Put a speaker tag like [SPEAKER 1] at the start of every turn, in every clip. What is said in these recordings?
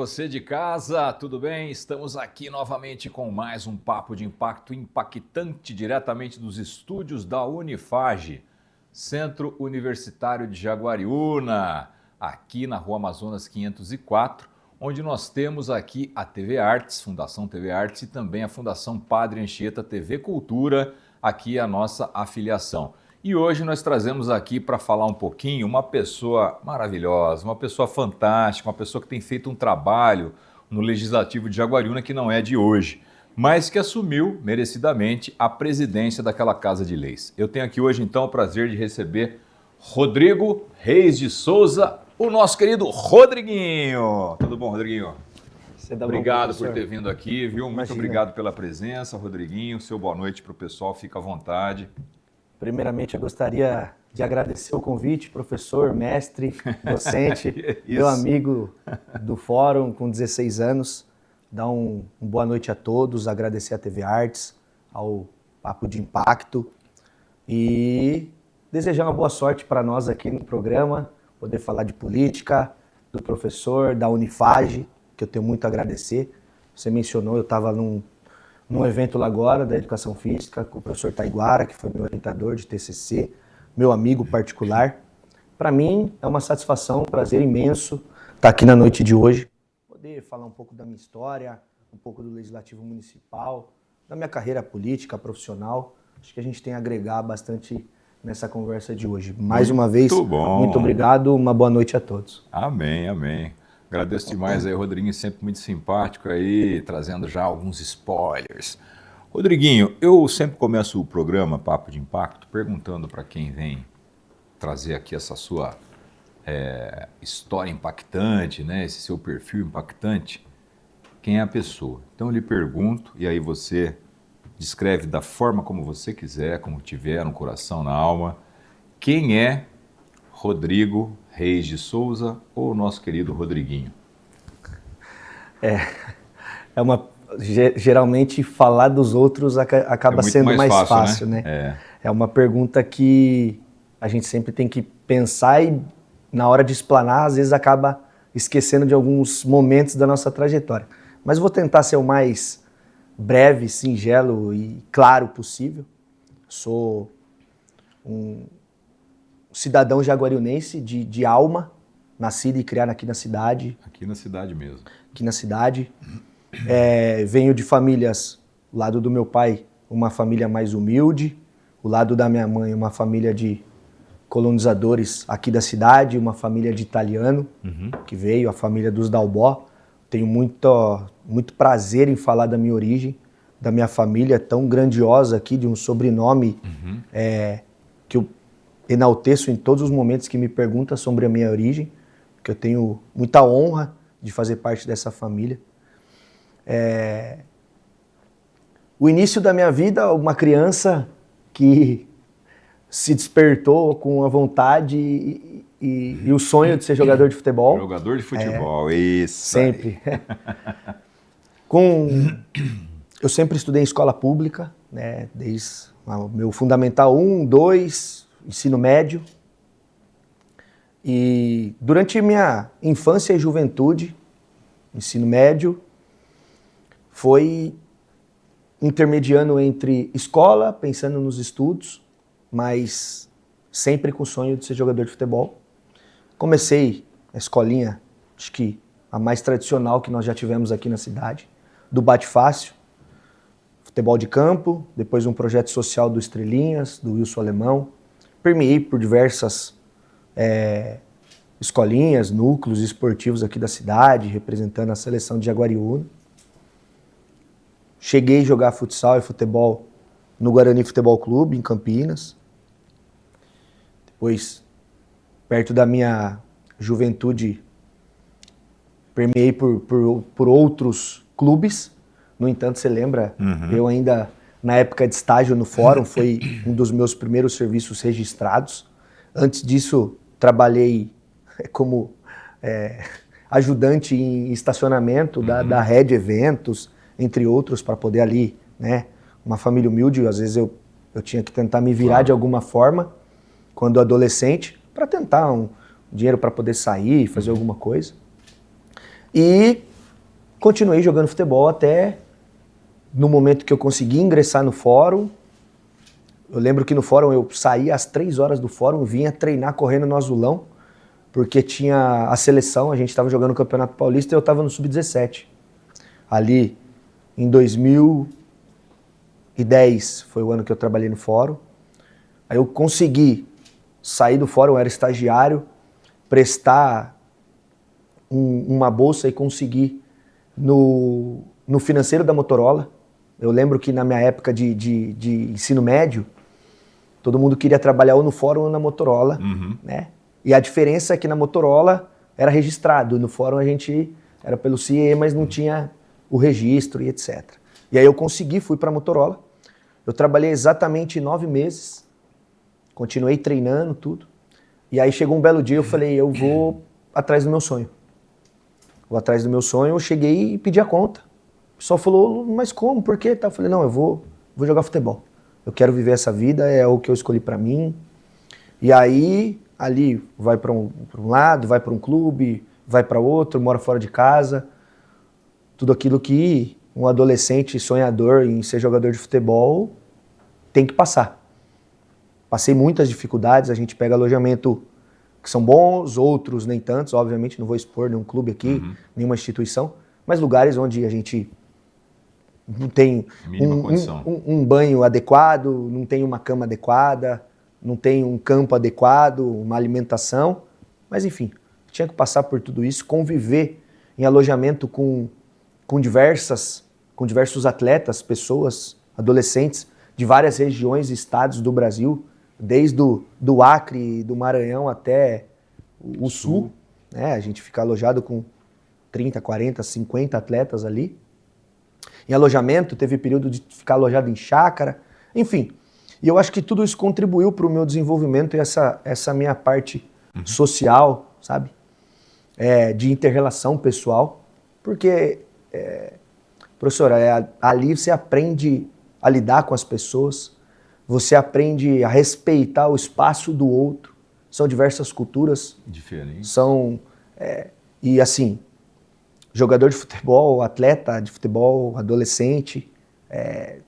[SPEAKER 1] você de casa, tudo bem? Estamos aqui novamente com mais um papo de impacto impactante diretamente dos estúdios da Unifage, Centro Universitário de Jaguariúna, aqui na Rua Amazonas 504, onde nós temos aqui a TV Artes, Fundação TV Artes, e também a Fundação Padre Anchieta TV Cultura, aqui a nossa afiliação. E hoje nós trazemos aqui para falar um pouquinho uma pessoa maravilhosa, uma pessoa fantástica, uma pessoa que tem feito um trabalho no Legislativo de Jaguariúna que não é de hoje, mas que assumiu merecidamente a presidência daquela Casa de Leis. Eu tenho aqui hoje então o prazer de receber Rodrigo Reis de Souza, o nosso querido Rodriguinho. Tudo bom, Rodriguinho? Obrigado por ter vindo aqui, viu? Muito obrigado pela presença, Rodriguinho. Seu boa noite para o pessoal, fica à vontade.
[SPEAKER 2] Primeiramente, eu gostaria de agradecer o convite, professor, mestre, docente, meu amigo do Fórum com 16 anos. Dar uma boa noite a todos, agradecer à TV Artes, ao Papo de Impacto e desejar uma boa sorte para nós aqui no programa, poder falar de política, do professor, da Unifage, que eu tenho muito a agradecer. Você mencionou, eu estava num evento lá agora da Educação Física com o professor Taiguara, que foi meu orientador de TCC, meu amigo particular. Para mim é uma satisfação, um prazer imenso estar aqui na noite de hoje, poder falar um pouco da minha história, um pouco do Legislativo Municipal, da minha carreira política, profissional. Acho que a gente tem a agregar bastante nessa conversa de hoje. Mais uma vez, muito obrigado, uma boa noite a todos.
[SPEAKER 1] Amém, amém. Agradeço demais aí, Rodriguinho, sempre muito simpático aí, trazendo já alguns spoilers. Rodriguinho, eu sempre começo o programa Papo de Impacto perguntando para quem vem trazer aqui essa sua história impactante, né, esse seu perfil impactante, quem é a pessoa. Então eu lhe pergunto, e aí você descreve da forma como você quiser, como tiver no coração, na alma, quem é Rodrigo Reis de Souza ou o nosso querido Rodriguinho?
[SPEAKER 2] Geralmente falar dos outros acaba sendo mais fácil, né? É uma pergunta que a gente sempre tem que pensar e na hora de explanar, às vezes acaba esquecendo de alguns momentos da nossa trajetória. Mas vou tentar ser o mais breve, singelo e claro possível. Sou um cidadão jaguariunense de alma, nascido e criado aqui na cidade.
[SPEAKER 1] Aqui na cidade mesmo.
[SPEAKER 2] Aqui na cidade. Venho de famílias, o lado do meu pai, uma família mais humilde, o lado da minha mãe, uma família de colonizadores aqui da cidade, uma família de italiano, que veio, a família dos Dalbó. Tenho muito prazer em falar da minha origem, da minha família tão grandiosa aqui, de um sobrenome que eu enalteço em todos os momentos que me perguntam sobre a minha origem, que eu tenho muita honra de fazer parte dessa família. O início da minha vida, uma criança que se despertou com a vontade e o sonho de ser jogador de futebol.
[SPEAKER 1] Jogador de futebol, isso.
[SPEAKER 2] Sempre. Eu sempre estudei em escola pública, né, desde o meu Fundamental 1, 2, ensino médio. E durante minha infância e juventude, ensino médio, foi intermediando entre escola, pensando nos estudos, mas sempre com o sonho de ser jogador de futebol. Comecei a escolinha, acho que a mais tradicional que nós já tivemos aqui na cidade, do Bate Fácil, futebol de campo, depois um projeto social do Estrelinhas, do Wilson Alemão. Permeei por diversas escolinhas, núcleos esportivos aqui da cidade, representando a seleção de Jaguariúna. Cheguei a jogar futsal e futebol no Guarani Futebol Clube, em Campinas. Depois, perto da minha juventude, permeei por outros clubes. No entanto, você lembra, eu ainda, na época de estágio no Fórum, foi um dos meus primeiros serviços registrados. Antes disso, trabalhei como ajudante em estacionamento da Rede Eventos, entre outros, para poder ali, né, uma família humilde, às vezes eu tinha que tentar me virar de alguma forma, quando adolescente, para tentar um dinheiro para poder sair, fazer alguma coisa. E continuei jogando futebol até no momento que eu consegui ingressar no fórum. Eu lembro que no fórum eu saía às 3 horas do fórum, vinha treinar correndo no Azulão, porque tinha a seleção, a gente estava jogando o Campeonato Paulista e eu estava no Sub-17. Ali em 2010 foi o ano que eu trabalhei no fórum. Aí eu consegui sair do fórum, eu era estagiário, prestar uma bolsa e conseguir no financeiro da Motorola. Eu lembro que na minha época de ensino médio, todo mundo queria trabalhar ou no fórum ou na Motorola, né? E a diferença é que na Motorola era registrado, no fórum a gente era pelo CIE, mas não tinha o registro e etc. E aí eu consegui, fui para a Motorola. Eu trabalhei exatamente 9 meses, continuei treinando, tudo. E aí chegou um belo dia, eu falei, eu vou atrás do meu sonho. Vou atrás do meu sonho, eu cheguei e pedi a conta. O pessoal falou, mas como, por quê? Eu falei, não, eu vou jogar futebol. Eu quero viver essa vida, é o que eu escolhi para mim. E aí, ali, vai para um lado, vai para um clube, vai para outro, mora fora de casa. Tudo aquilo que um adolescente sonhador em ser jogador de futebol tem que passar. Passei muitas dificuldades, a gente pega alojamento que são bons, outros nem tantos, obviamente não vou expor nenhum clube aqui, nenhuma instituição, mas lugares onde a gente não tem um banho adequado, não tem uma cama adequada, não tem um campo adequado, uma alimentação, mas enfim, tinha que passar por tudo isso, conviver em alojamento com diversos atletas, pessoas, adolescentes de várias regiões e estados do Brasil, desde do Acre, do Maranhão até o Sul, né? A gente fica alojado com 30, 40, 50 atletas ali. Em alojamento, teve período de ficar alojado em chácara, enfim. E eu acho que tudo isso contribuiu para o meu desenvolvimento e essa minha parte social, sabe? De inter-relação pessoal. Porque, professora, ali você aprende a lidar com as pessoas, você aprende a respeitar o espaço do outro. São diversas culturas.
[SPEAKER 1] Diferentes.
[SPEAKER 2] E assim, jogador de futebol, atleta de futebol, adolescente,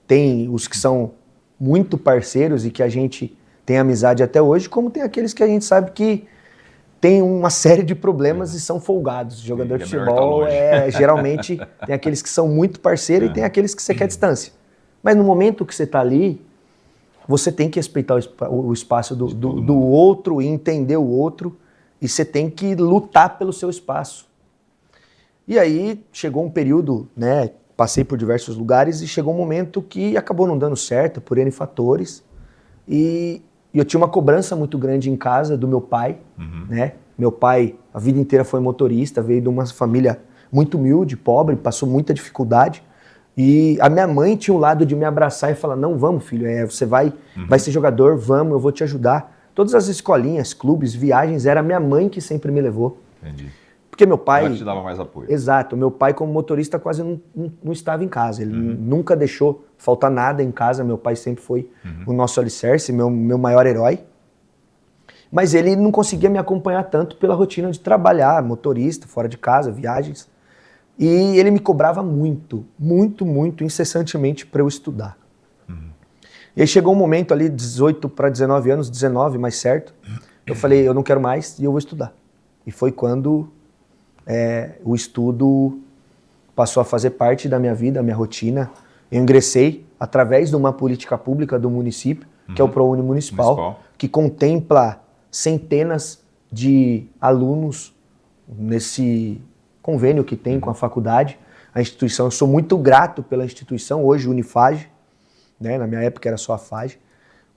[SPEAKER 2] tem os que são muito parceiros e que a gente tem amizade até hoje, como tem aqueles que a gente sabe que tem uma série de problemas e são folgados. Jogador de futebol, geralmente, tem aqueles que são muito parceiros e tem aqueles que você quer distância. Mas no momento que você está ali, você tem que respeitar o espaço do outro e entender o outro, e você tem que lutar pelo seu espaço. E aí chegou um período, né, passei por diversos lugares e chegou um momento que acabou não dando certo por N fatores. E eu tinha uma cobrança muito grande em casa do meu pai, né? Meu pai a vida inteira foi motorista, veio de uma família muito humilde, pobre, passou muita dificuldade. E a minha mãe tinha um lado de me abraçar e falar, não, vamos filho, você vai ser jogador, vamos, eu vou te ajudar. Todas as escolinhas, clubes, viagens, era a minha mãe que sempre me levou.
[SPEAKER 1] Entendi.
[SPEAKER 2] Porque meu pai...
[SPEAKER 1] Ela te dava mais apoio.
[SPEAKER 2] Exato, meu pai como motorista quase não estava em casa, ele nunca deixou faltar nada em casa, meu pai sempre foi o nosso alicerce, meu maior herói. Mas ele não conseguia me acompanhar tanto pela rotina de trabalhar, motorista, fora de casa, viagens. E ele me cobrava muito, muito, muito, incessantemente para eu estudar. E aí chegou um momento ali, 18 para 19 anos, 19 mais certo, eu falei, eu não quero mais e eu vou estudar. E foi quando o estudo passou a fazer parte da minha vida, da minha rotina. Eu ingressei através de uma política pública do município, que é o ProUni Municipal, que contempla centenas de alunos nesse convênio que tem com a faculdade, a instituição. Eu sou muito grato pela instituição, hoje Unifage, né? Na minha época era só a FAGE,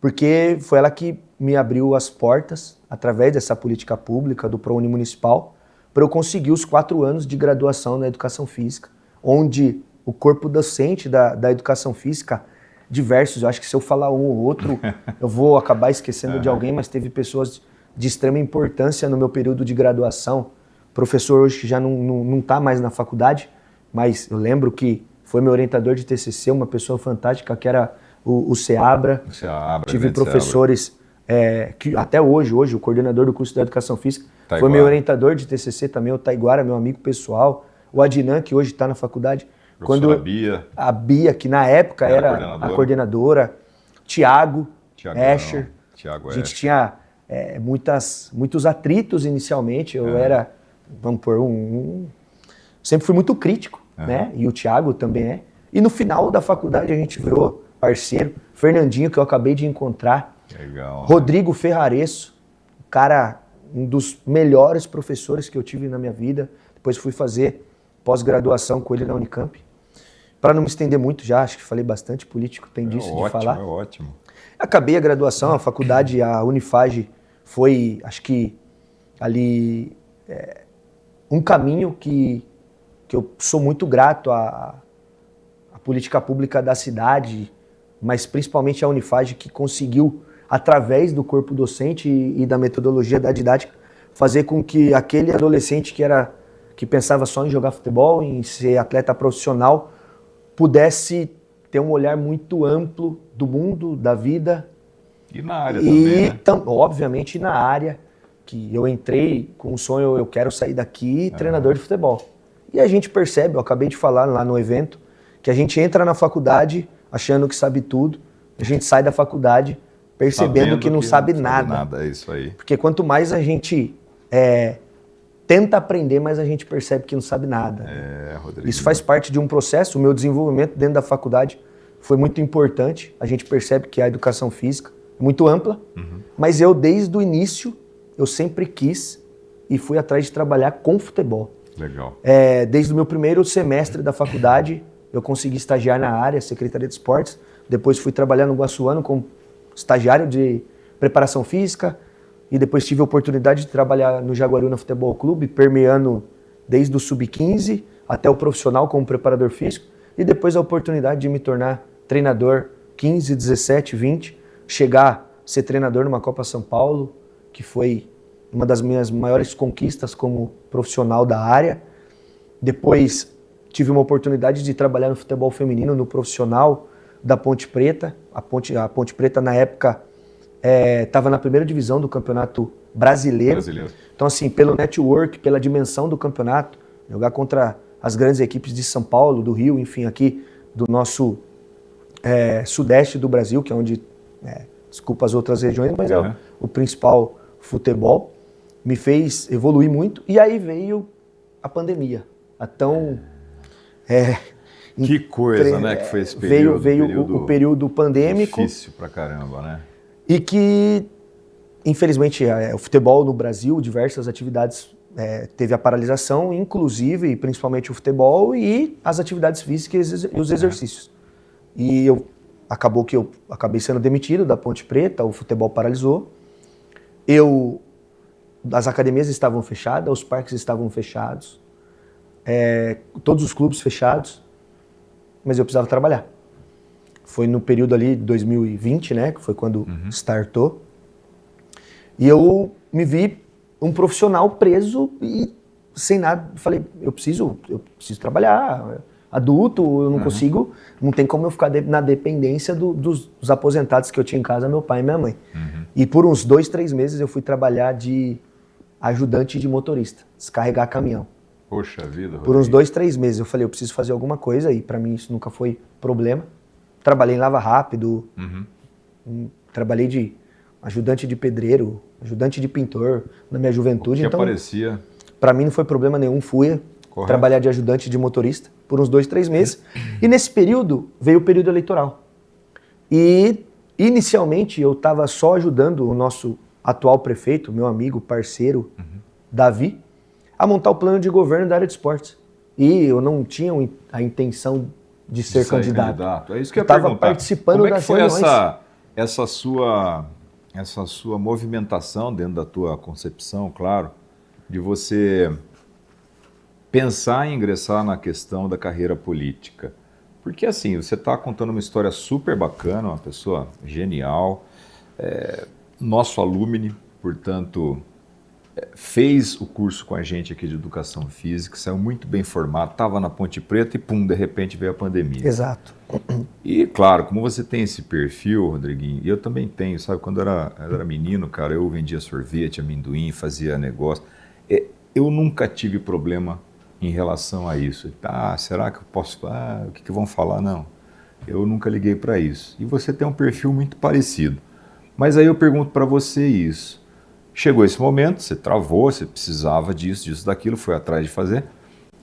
[SPEAKER 2] porque foi ela que me abriu as portas, através dessa política pública do ProUni Municipal, para eu conseguir os 4 anos de graduação na Educação Física, onde o corpo docente da Educação Física, diversos, eu acho que se eu falar um ou outro, eu vou acabar esquecendo de alguém, mas teve pessoas de extrema importância no meu período de graduação. Professor hoje que já não está mais na faculdade, mas eu lembro que foi meu orientador de TCC, uma pessoa fantástica, que era o Seabra. Tive professores que até hoje o coordenador do curso de Educação Física, foi meu orientador de TCC também, o Taiguara, meu amigo pessoal. o Adnan, que hoje está na faculdade.
[SPEAKER 1] Professora Bia.
[SPEAKER 2] A Bia, que na época era a coordenadora. Tiago Escher. A gente tinha muitos atritos inicialmente. Eu era, vamos pôr, sempre fui muito crítico, né? E o Tiago também é. E no final da faculdade a gente virou parceiro. Fernandinho, que eu acabei de encontrar.
[SPEAKER 1] Legal.
[SPEAKER 2] Rodrigo Ferraresso, um dos melhores professores que eu tive na minha vida. Depois fui fazer pós-graduação com ele na Unicamp. Para não me estender muito já, acho que falei bastante, político tem disso de falar.
[SPEAKER 1] É ótimo.
[SPEAKER 2] Acabei a graduação, a faculdade, a Unifage foi, acho que ali, um caminho que eu sou muito grato à política pública da cidade, mas principalmente a Unifage, que conseguiu, através do corpo docente e da metodologia da didática, fazer com que aquele adolescente que pensava só em jogar futebol, em ser atleta profissional, pudesse ter um olhar muito amplo do mundo, da vida.
[SPEAKER 1] E na área também, né?
[SPEAKER 2] Obviamente na área, que eu entrei com o sonho, eu quero sair daqui treinador de futebol. E a gente percebe, eu acabei de falar lá no evento, que a gente entra na faculdade achando que sabe tudo, a gente sai da faculdade percebendo que não sabe nada.
[SPEAKER 1] É isso aí.
[SPEAKER 2] Porque quanto mais a gente tenta aprender, mais a gente percebe que não sabe nada.
[SPEAKER 1] Rodrigo.
[SPEAKER 2] Isso faz parte de um processo. O meu desenvolvimento dentro da faculdade foi muito importante. A gente percebe que a educação física é muito ampla, mas eu, desde o início, eu sempre quis e fui atrás de trabalhar com futebol.
[SPEAKER 1] Legal.
[SPEAKER 2] Desde o meu primeiro semestre da faculdade, eu consegui estagiar na área, Secretaria de Esportes. Depois fui trabalhar no Guaçuano como estagiário de preparação física. E depois tive a oportunidade de trabalhar no Jaguariúna Futebol Clube, permeando desde o sub-15 até o profissional como preparador físico. E depois a oportunidade de me tornar treinador 15, 17, 20. Chegar a ser treinador numa Copa São Paulo, que foi uma das minhas maiores conquistas como profissional da área. Depois tive uma oportunidade de trabalhar no futebol feminino, no profissional da Ponte Preta. A Ponte Preta, na época, estava na primeira divisão do Campeonato Brasileiro. Então, assim, pelo network, pela dimensão do campeonato, jogar contra as grandes equipes de São Paulo, do Rio, enfim, aqui do nosso sudeste do Brasil, que é onde, desculpa as outras regiões, mas é o principal futebol, me fez evoluir muito. E aí veio a pandemia. Então,
[SPEAKER 1] que coisa, né, que foi esse período.
[SPEAKER 2] Veio o período pandêmico.
[SPEAKER 1] Difícil pra caramba, né?
[SPEAKER 2] E que, infelizmente, o futebol no Brasil, diversas atividades teve a paralisação, inclusive e principalmente o futebol e as atividades físicas e os exercícios. E acabou que eu acabei sendo demitido da Ponte Preta, o futebol paralisou. As academias estavam fechadas, os parques estavam fechados, todos os clubes fechados, mas eu precisava trabalhar. Foi no período ali de 2020, né, que foi quando startou. E eu me vi um profissional preso e sem nada. Falei, eu preciso trabalhar. Adulto, eu não consigo, não tem como eu ficar na dependência dos aposentados que eu tinha em casa, meu pai e minha mãe. E por uns 2, 3 meses eu fui trabalhar de ajudante de motorista, descarregar caminhão.
[SPEAKER 1] Poxa vida, Rodrigo.
[SPEAKER 2] Por uns 2, 3 meses eu falei, eu preciso fazer alguma coisa e para mim isso nunca foi problema. Trabalhei em Lava Rápido, trabalhei de ajudante de pedreiro, ajudante de pintor na minha juventude.
[SPEAKER 1] Que
[SPEAKER 2] então,
[SPEAKER 1] aparecia.
[SPEAKER 2] Para mim não foi problema nenhum, fui trabalhar de ajudante de motorista por uns 2, 3 meses. E nesse período veio o período eleitoral. E inicialmente eu estava só ajudando o nosso atual prefeito, meu amigo, parceiro, Davi, a montar o plano de governo da área de esportes. E eu não tinha a intenção de ser candidato.
[SPEAKER 1] É isso que eu ia
[SPEAKER 2] estava
[SPEAKER 1] perguntar.
[SPEAKER 2] participando
[SPEAKER 1] Como é que
[SPEAKER 2] das
[SPEAKER 1] foi
[SPEAKER 2] reuniões.
[SPEAKER 1] essa sua movimentação dentro da tua concepção, claro, de você pensar em ingressar na questão da carreira política? Porque assim, você está contando uma história super bacana, uma pessoa genial, nosso alumni, portanto, fez o curso com a gente aqui de Educação Física, saiu muito bem formado, estava na Ponte Preta e pum, de repente veio a pandemia.
[SPEAKER 2] Exato.
[SPEAKER 1] E claro, como você tem esse perfil, Rodriguinho, e eu também tenho, sabe, quando eu era menino, cara, eu vendia sorvete, amendoim, fazia negócio, eu nunca tive problema em relação a isso? Ah, será que eu posso? Ah, o que vão falar? Não, eu nunca liguei para isso. E você tem um perfil muito parecido. Mas aí eu pergunto para você isso. Chegou esse momento, você travou, você precisava disso, daquilo, foi atrás de fazer.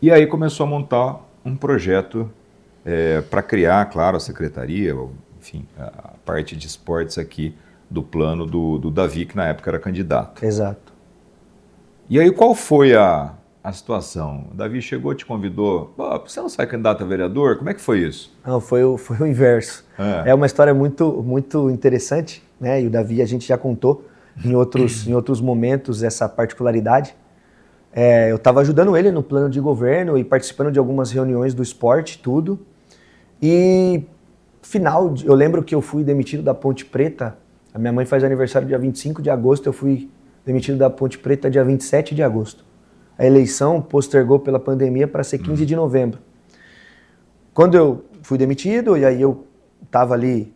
[SPEAKER 1] E aí começou a montar um projeto para criar, claro, a secretaria, enfim, a parte de esportes aqui do plano do Davi, que na época era candidato.
[SPEAKER 2] Exato.
[SPEAKER 1] E aí qual foi a situação? O Davi chegou, te convidou, você não sai candidato a vereador? Como é que foi isso?
[SPEAKER 2] Não, foi o inverso. É uma história muito, muito interessante, né? E o Davi, a gente já contou em outros momentos essa particularidade. Eu estava ajudando ele no plano de governo e participando de algumas reuniões do esporte, tudo. E eu lembro que eu fui demitido da Ponte Preta. A minha mãe faz aniversário dia 25 de agosto, eu fui demitido da Ponte Preta dia 27 de agosto. A eleição postergou pela pandemia para ser 15 de novembro. Quando eu fui demitido, e aí eu estava ali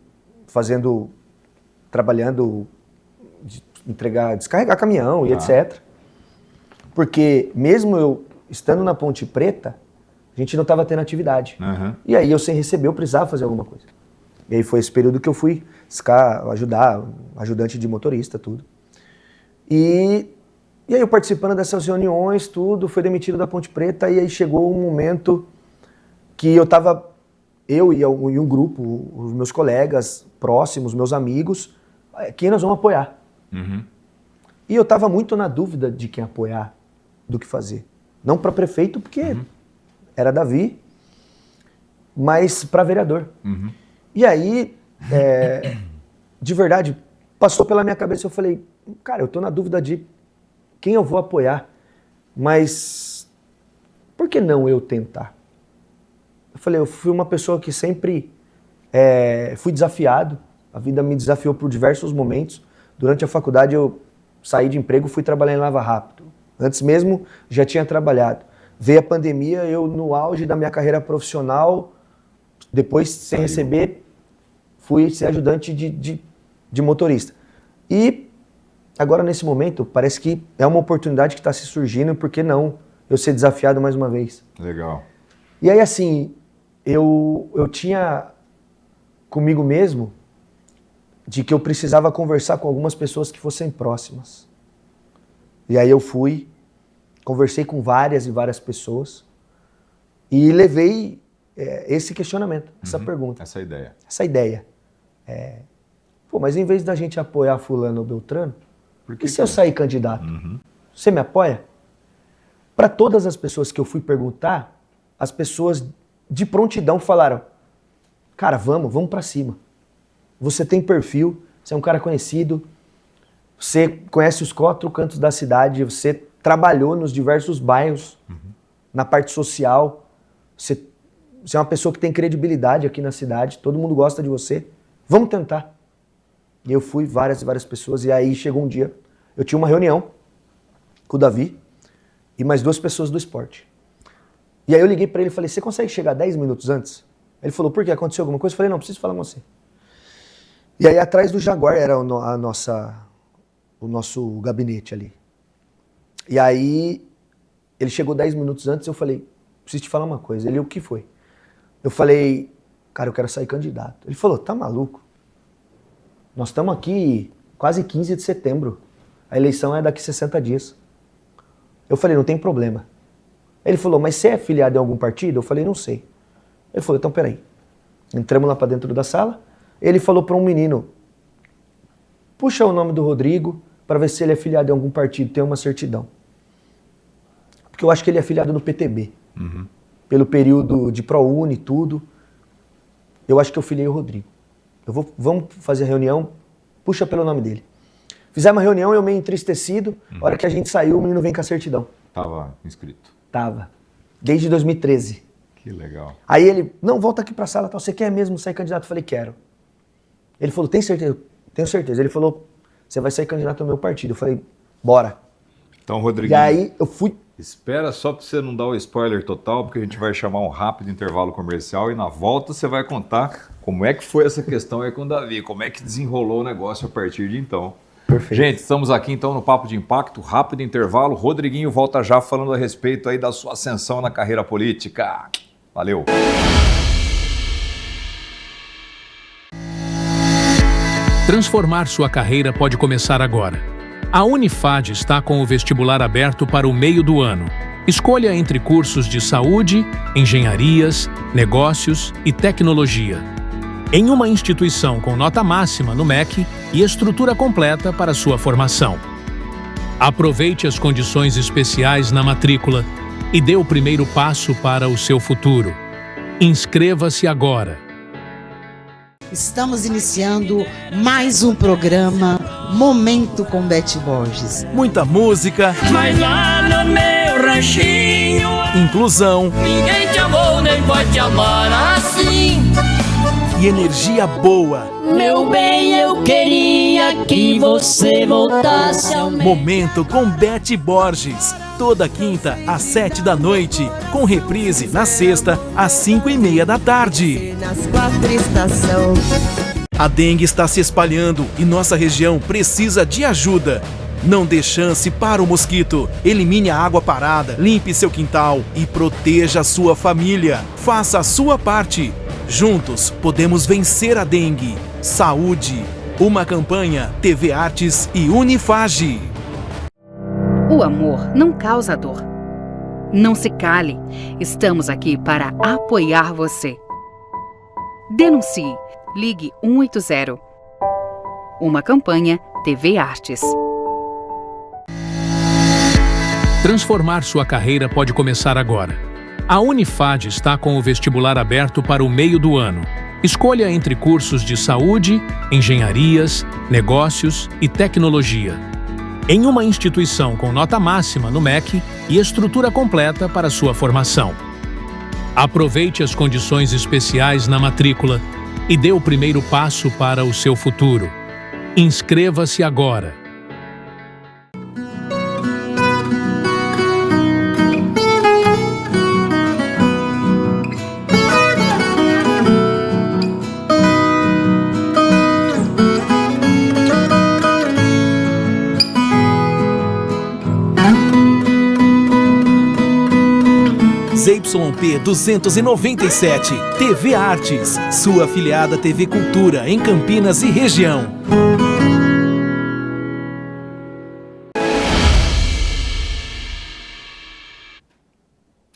[SPEAKER 2] trabalhando, descarregar caminhão e etc. Porque mesmo eu estando na Ponte Preta, a gente não estava tendo atividade. E aí eu sem receber, eu precisava fazer alguma coisa. E aí foi esse período que eu fui ajudante de motorista, tudo. E aí eu participando dessas reuniões, tudo, fui demitido da Ponte Preta e aí chegou um momento que eu e um grupo, os meus colegas próximos, meus amigos, quem nós vamos apoiar. E eu estava muito na dúvida de quem apoiar, do que fazer. Não para prefeito, porque era Davi, mas para vereador. E aí, de verdade, passou pela minha cabeça, eu falei, cara, eu estou na dúvida de quem eu vou apoiar, mas por que não eu tentar? Eu falei, eu fui uma pessoa que sempre fui desafiado, a vida me desafiou por diversos momentos. Durante a faculdade eu saí de emprego, fui trabalhar em Lava Rápido. Antes mesmo já tinha trabalhado. Veio a pandemia, eu no auge da minha carreira profissional, depois sem receber, fui ser ajudante de motorista. E agora, nesse momento, parece que é uma oportunidade que está se surgindo, por que não eu ser desafiado mais uma vez?
[SPEAKER 1] Legal.
[SPEAKER 2] E aí, assim, eu tinha comigo mesmo de que eu precisava conversar com algumas pessoas que fossem próximas. E aí eu conversei com várias e várias pessoas e levei esse questionamento, essa pergunta.
[SPEAKER 1] Essa ideia.
[SPEAKER 2] Essa ideia. Mas em vez da gente apoiar fulano ou beltrano, e se eu sair candidato? Você me apoia? Para todas as pessoas que eu fui perguntar, as pessoas de prontidão falaram, cara, vamos para cima. Você tem perfil, você é um cara conhecido, você conhece os 4 cantos da cidade, você trabalhou nos diversos bairros, na parte social, você é uma pessoa que tem credibilidade aqui na cidade, todo mundo gosta de você, vamos tentar. E eu fui várias e várias pessoas, e aí chegou um dia, eu tinha uma reunião com o Davi e mais 2 pessoas do esporte. E aí eu liguei para ele e falei, você consegue chegar 10 minutos antes? Ele falou, por quê? Aconteceu alguma coisa? Eu falei, não, preciso falar com você. E aí atrás do Jaguar era o nosso gabinete ali. E aí ele chegou 10 minutos antes, eu falei, preciso te falar uma coisa. Ele, o que foi? Eu falei, cara, eu quero sair candidato. Ele falou, tá maluco? Nós estamos aqui quase 15 de setembro. A eleição é daqui 60 dias. Eu falei, não tem problema. Ele falou, mas você é filiado em algum partido? Eu falei, não sei. Ele falou, então peraí. Entramos lá para dentro da sala. Ele falou para um menino, puxa o nome do Rodrigo para ver se ele é filiado em algum partido, tem uma certidão. Porque eu acho que ele é filiado no PTB. Pelo período de ProUni e tudo. Eu acho que eu filiei o Rodrigo. Vamos fazer a reunião, puxa pelo nome dele. Fizemos uma reunião, eu meio entristecido. A hora que a gente saiu, o menino vem com a certidão.
[SPEAKER 1] Tava inscrito.
[SPEAKER 2] Tava. Desde 2013.
[SPEAKER 1] Que legal.
[SPEAKER 2] Aí ele, não, volta aqui pra sala, tal. Você quer mesmo sair candidato? Eu falei, quero. Ele falou, tem certeza? Tenho certeza. Ele falou, você vai sair candidato ao meu partido. Eu falei, bora.
[SPEAKER 1] Então, Rodriguinho,
[SPEAKER 2] e aí eu fui...
[SPEAKER 1] Espera só para você não dar o spoiler total, porque a gente vai chamar um rápido intervalo comercial e na volta você vai contar como é que foi essa questão aí com o Davi, como é que desenrolou o negócio a partir de então.
[SPEAKER 2] Perfeito.
[SPEAKER 1] Gente, estamos aqui então no Papo de Impacto, rápido intervalo. Rodriguinho volta já falando a respeito aí da sua ascensão na carreira política. Valeu!
[SPEAKER 3] Transformar sua carreira pode começar agora. A Unifad está com o vestibular aberto para o meio do ano. Escolha entre cursos de saúde, engenharias, negócios e tecnologia. Em uma instituição com nota máxima no MEC e estrutura completa para sua formação. Aproveite as condições especiais na matrícula e dê o primeiro passo para o seu futuro. Inscreva-se agora.
[SPEAKER 4] Estamos iniciando mais um programa Momento com Beth Borges.
[SPEAKER 5] Muita música,
[SPEAKER 6] mas lá no meu ranchinho
[SPEAKER 5] inclusão
[SPEAKER 6] ninguém te amou nem pode te amar assim.
[SPEAKER 5] e energia boa.
[SPEAKER 6] Meu bem, eu queria que você voltasse ao meu.
[SPEAKER 5] Momento com Beth Borges. Toda quinta às 7 da noite, com reprise na sexta às 5:30 da tarde.
[SPEAKER 4] Nas 4 estações.
[SPEAKER 5] A dengue está se espalhando e nossa região precisa de ajuda. Não dê chance para o mosquito. Elimine a água parada, limpe seu quintal e proteja a sua família. Faça a sua parte. Juntos podemos vencer a dengue. Saúde. Uma campanha TV Artes e Unifage.
[SPEAKER 7] O amor não causa dor. Não se cale. Estamos aqui para apoiar você. Denuncie. Ligue 180. Uma campanha TV Artes.
[SPEAKER 3] Transformar sua carreira pode começar agora. A Unifad está com o vestibular aberto para o meio do ano. Escolha entre cursos de saúde, engenharias, negócios e tecnologia. Em uma instituição com nota máxima no MEC e estrutura completa para sua formação. Aproveite as condições especiais na matrícula e dê o primeiro passo para o seu futuro. Inscreva-se agora.
[SPEAKER 5] ZYP 297, TV Artes, sua afiliada TV Cultura em Campinas e região.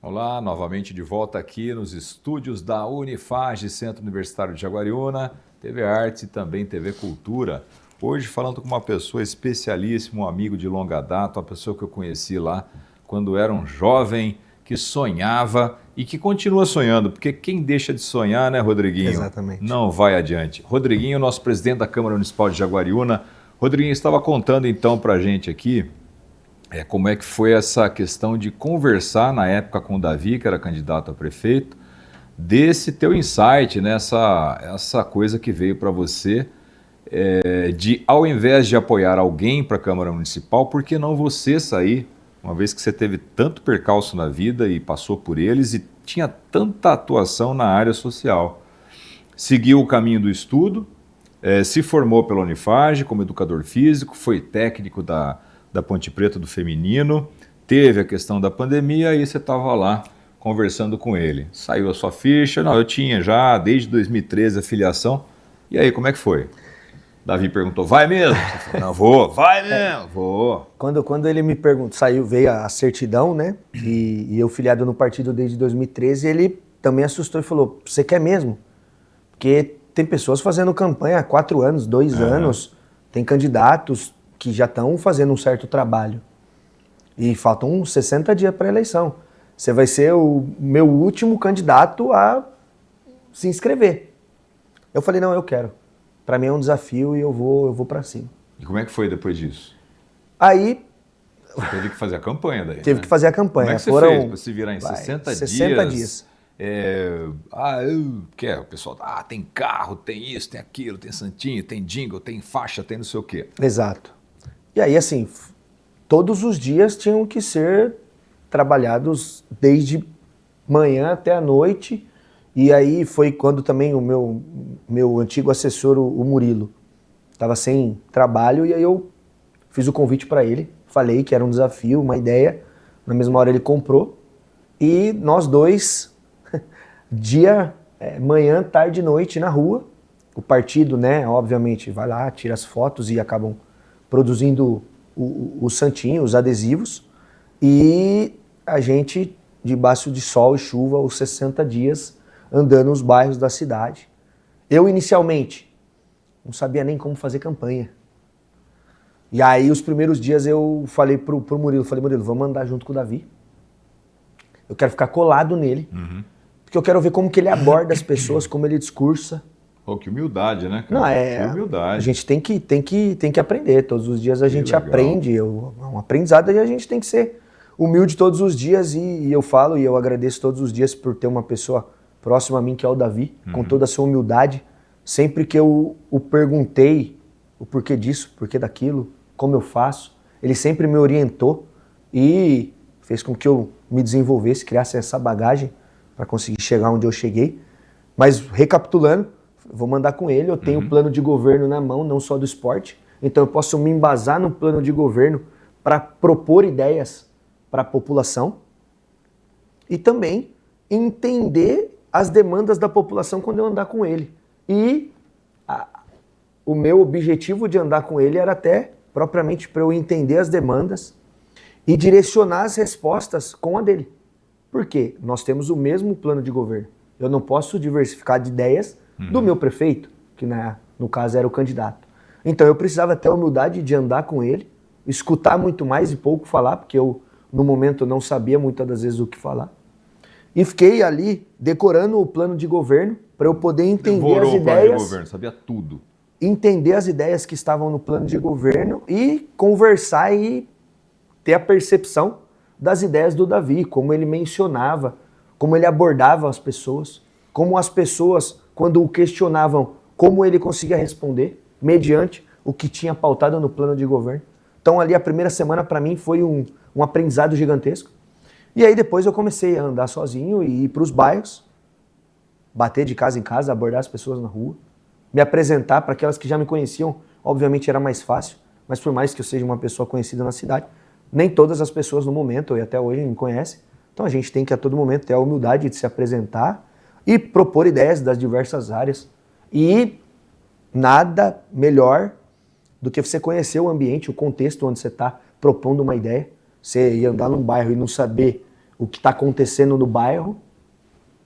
[SPEAKER 1] Olá, novamente de volta aqui nos estúdios da Unifage, Centro Universitário de Jaguariúna, TV Artes e também TV Cultura. Hoje falando com uma pessoa especialíssima, um amigo de longa data, uma pessoa que eu conheci lá quando era um jovem, que sonhava e que continua sonhando, porque quem deixa de sonhar, né, Rodriguinho?
[SPEAKER 2] Exatamente.
[SPEAKER 1] Não vai adiante. Rodriguinho, nosso presidente da Câmara Municipal de Jaguariúna. Rodriguinho estava contando então para a gente aqui como é que foi essa questão de conversar na época com o Davi, que era candidato a prefeito, desse teu insight, né, essa coisa que veio para você, de ao invés de apoiar alguém para a Câmara Municipal, por que não você sair? Uma vez que você teve tanto percalço na vida e passou por eles e tinha tanta atuação na área social. Seguiu o caminho do estudo, se formou pela Unifage como educador físico, foi técnico da Ponte Preta do Feminino, teve a questão da pandemia e você estava lá conversando com ele. Saiu a sua ficha? Não, eu tinha já desde 2013 a filiação. E aí, como é que foi? Davi perguntou, vai mesmo? Você falou, não, vou. Vai mesmo? Vou.
[SPEAKER 2] Quando ele me perguntou, veio a certidão, né? E eu filiado no partido desde 2013, ele também assustou e falou, você quer mesmo? Porque tem pessoas fazendo campanha há 4 anos, 2 anos, tem candidatos que já estão fazendo um certo trabalho. E faltam uns 60 dias para a eleição. Você vai ser o meu último candidato a se inscrever. Eu falei, não, eu quero. Para mim é um desafio e eu vou para cima.
[SPEAKER 1] E como é que foi depois disso?
[SPEAKER 2] Aí...
[SPEAKER 1] Você teve que fazer a campanha daí,
[SPEAKER 2] Teve que fazer a campanha.
[SPEAKER 1] Como é que você fez para se virar em 60
[SPEAKER 2] dias?
[SPEAKER 1] O pessoal, tem carro, tem isso, tem aquilo, tem santinho, tem jingle, tem faixa, tem não sei o quê.
[SPEAKER 2] Exato. E aí, assim, todos os dias tinham que ser trabalhados desde manhã até a noite. E aí foi quando também o meu antigo assessor, o Murilo, estava sem trabalho e aí eu fiz o convite para ele, falei que era um desafio, uma ideia, na mesma hora ele comprou, e nós dois, manhã, tarde e noite na rua, o partido, né, obviamente, vai lá, tira as fotos e acabam produzindo o santinho, os adesivos, e a gente, debaixo de sol e chuva, os 60 dias, andando nos bairros da cidade. Eu, inicialmente, não sabia nem como fazer campanha. E aí, os primeiros dias, eu falei pro Murilo, Murilo, vamos andar junto com o Davi. Eu quero ficar colado nele, porque eu quero ver como que ele aborda as pessoas, como ele discursa.
[SPEAKER 1] Pô, que humildade, né, cara?
[SPEAKER 2] Não,
[SPEAKER 1] que humildade.
[SPEAKER 2] A gente tem que aprender. Todos os dias a gente
[SPEAKER 1] legal.
[SPEAKER 2] aprende. É um aprendizado e a gente tem que ser humilde todos os dias. E eu falo e eu agradeço todos os dias por ter uma pessoa próxima a mim, que é o Davi, com toda a sua humildade. Sempre que eu o perguntei o porquê disso, porquê daquilo, como eu faço, ele sempre me orientou e fez com que eu me desenvolvesse, criasse essa bagagem para conseguir chegar onde eu cheguei. Mas, recapitulando, vou mandar com ele, eu tenho o plano de governo na mão, não só do esporte, então eu posso me embasar no plano de governo para propor ideias para a população e também entender as demandas da população quando eu andar com ele. E o meu objetivo de andar com ele era até propriamente para eu entender as demandas e direcionar as respostas com a dele. Por quê? Nós temos o mesmo plano de governo. Eu não posso diversificar de ideias do meu prefeito, que no caso era o candidato. Então eu precisava ter a humildade de andar com ele, escutar muito mais e pouco falar, porque eu no momento não sabia muitas das vezes o que falar. E fiquei ali decorando o plano de governo para eu poder entender as ideias. O plano de governo,
[SPEAKER 1] sabia tudo.
[SPEAKER 2] Entender as ideias que estavam no plano de governo e conversar e ter a percepção das ideias do Davi, como ele mencionava, como ele abordava as pessoas, como as pessoas, quando o questionavam, como ele conseguia responder, mediante o que tinha pautado no plano de governo. Então ali a primeira semana para mim foi um aprendizado gigantesco. E aí depois eu comecei a andar sozinho e ir para os bairros, bater de casa em casa, abordar as pessoas na rua, me apresentar para aquelas que já me conheciam. Obviamente era mais fácil, mas por mais que eu seja uma pessoa conhecida na cidade, nem todas as pessoas no momento e até hoje me conhecem. Então a gente tem que a todo momento ter a humildade de se apresentar e propor ideias das diversas áreas. E nada melhor do que você conhecer o ambiente, o contexto onde você está propondo uma ideia. Você ir andar num bairro e não saber o que está acontecendo no bairro,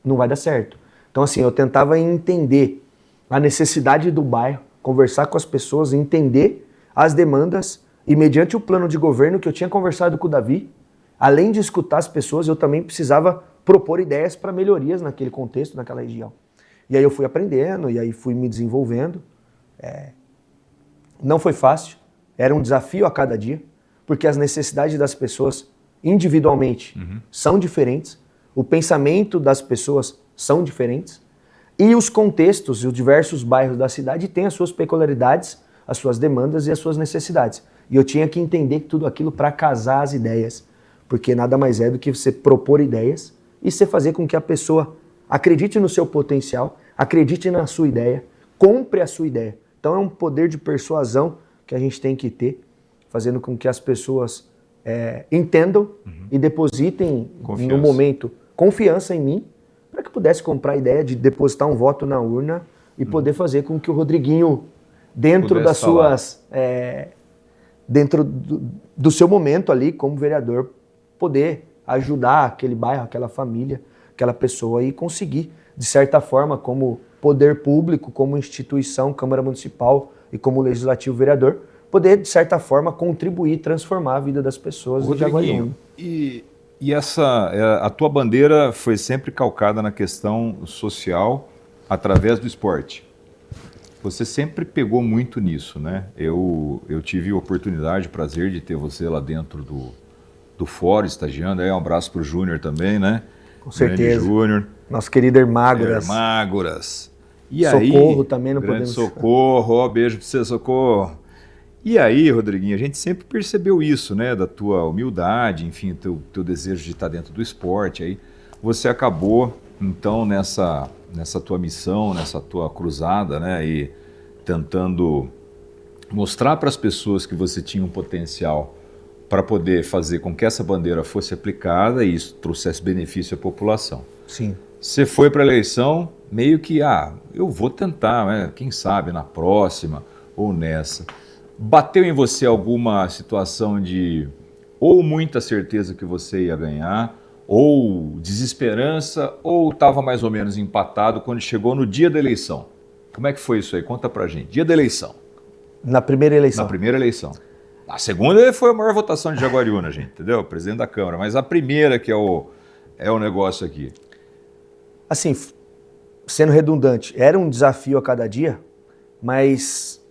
[SPEAKER 2] não vai dar certo. Então assim, eu tentava entender a necessidade do bairro, conversar com as pessoas, entender as demandas e mediante o plano de governo que eu tinha conversado com o Davi, além de escutar as pessoas, eu também precisava propor ideias para melhorias naquele contexto, naquela região. E aí eu fui aprendendo, e aí fui me desenvolvendo. Não foi fácil, era um desafio a cada dia, porque as necessidades das pessoas individualmente são diferentes, o pensamento das pessoas são diferentes, e os contextos e os diversos bairros da cidade têm as suas peculiaridades, as suas demandas e as suas necessidades. E eu tinha que entender tudo aquilo para casar as ideias, porque nada mais é do que você propor ideias e você fazer com que a pessoa acredite no seu potencial, acredite na sua ideia, compre a sua ideia. Então é um poder de persuasão que a gente tem que ter, fazendo com que as pessoas entendam e depositem no momento confiança em mim, para que pudesse comprar a ideia de depositar um voto na urna e poder fazer com que o Rodriguinho, dentro das suas... dentro do seu momento ali como vereador, poder ajudar aquele bairro, aquela família, aquela pessoa e conseguir, de certa forma, como poder público, como instituição, Câmara Municipal e como legislativo vereador, poder, de certa forma, contribuir, transformar a vida das pessoas de Jaguariúna.
[SPEAKER 1] E a tua bandeira foi sempre calcada na questão social através do esporte. Você sempre pegou muito nisso, né? Eu tive a oportunidade, o prazer de ter você lá dentro do fórum, estagiando. Aí um abraço para o Júnior também, né?
[SPEAKER 2] Com certeza.
[SPEAKER 1] Júnior.
[SPEAKER 2] Nosso querido Hermágoras.
[SPEAKER 1] Hermágoras. E
[SPEAKER 2] Socorro
[SPEAKER 1] aí,
[SPEAKER 2] também não
[SPEAKER 1] grande
[SPEAKER 2] podemos...
[SPEAKER 1] Socorro, ó, beijo para você, Socorro. E aí, Rodriguinho, a gente sempre percebeu isso, né? Da tua humildade, enfim, teu desejo de estar dentro do esporte. Aí você acabou, então, nessa tua missão, nessa tua cruzada, né? E tentando mostrar para as pessoas que você tinha um potencial para poder fazer com que essa bandeira fosse aplicada e isso trouxesse benefício à população.
[SPEAKER 2] Sim.
[SPEAKER 1] Você foi para a eleição meio que, eu vou tentar, né? Quem sabe na próxima ou nessa. Bateu em você alguma situação de ou muita certeza que você ia ganhar, ou desesperança, ou estava mais ou menos empatado quando chegou no dia da eleição? Como é que foi isso aí? Conta pra gente. Dia da eleição.
[SPEAKER 2] Na primeira eleição.
[SPEAKER 1] Na primeira eleição. A segunda foi a maior votação de Jaguariúna, gente, entendeu? Presidente da Câmara. Mas a primeira que é o negócio aqui.
[SPEAKER 2] Assim, sendo redundante, era um desafio a cada dia, mas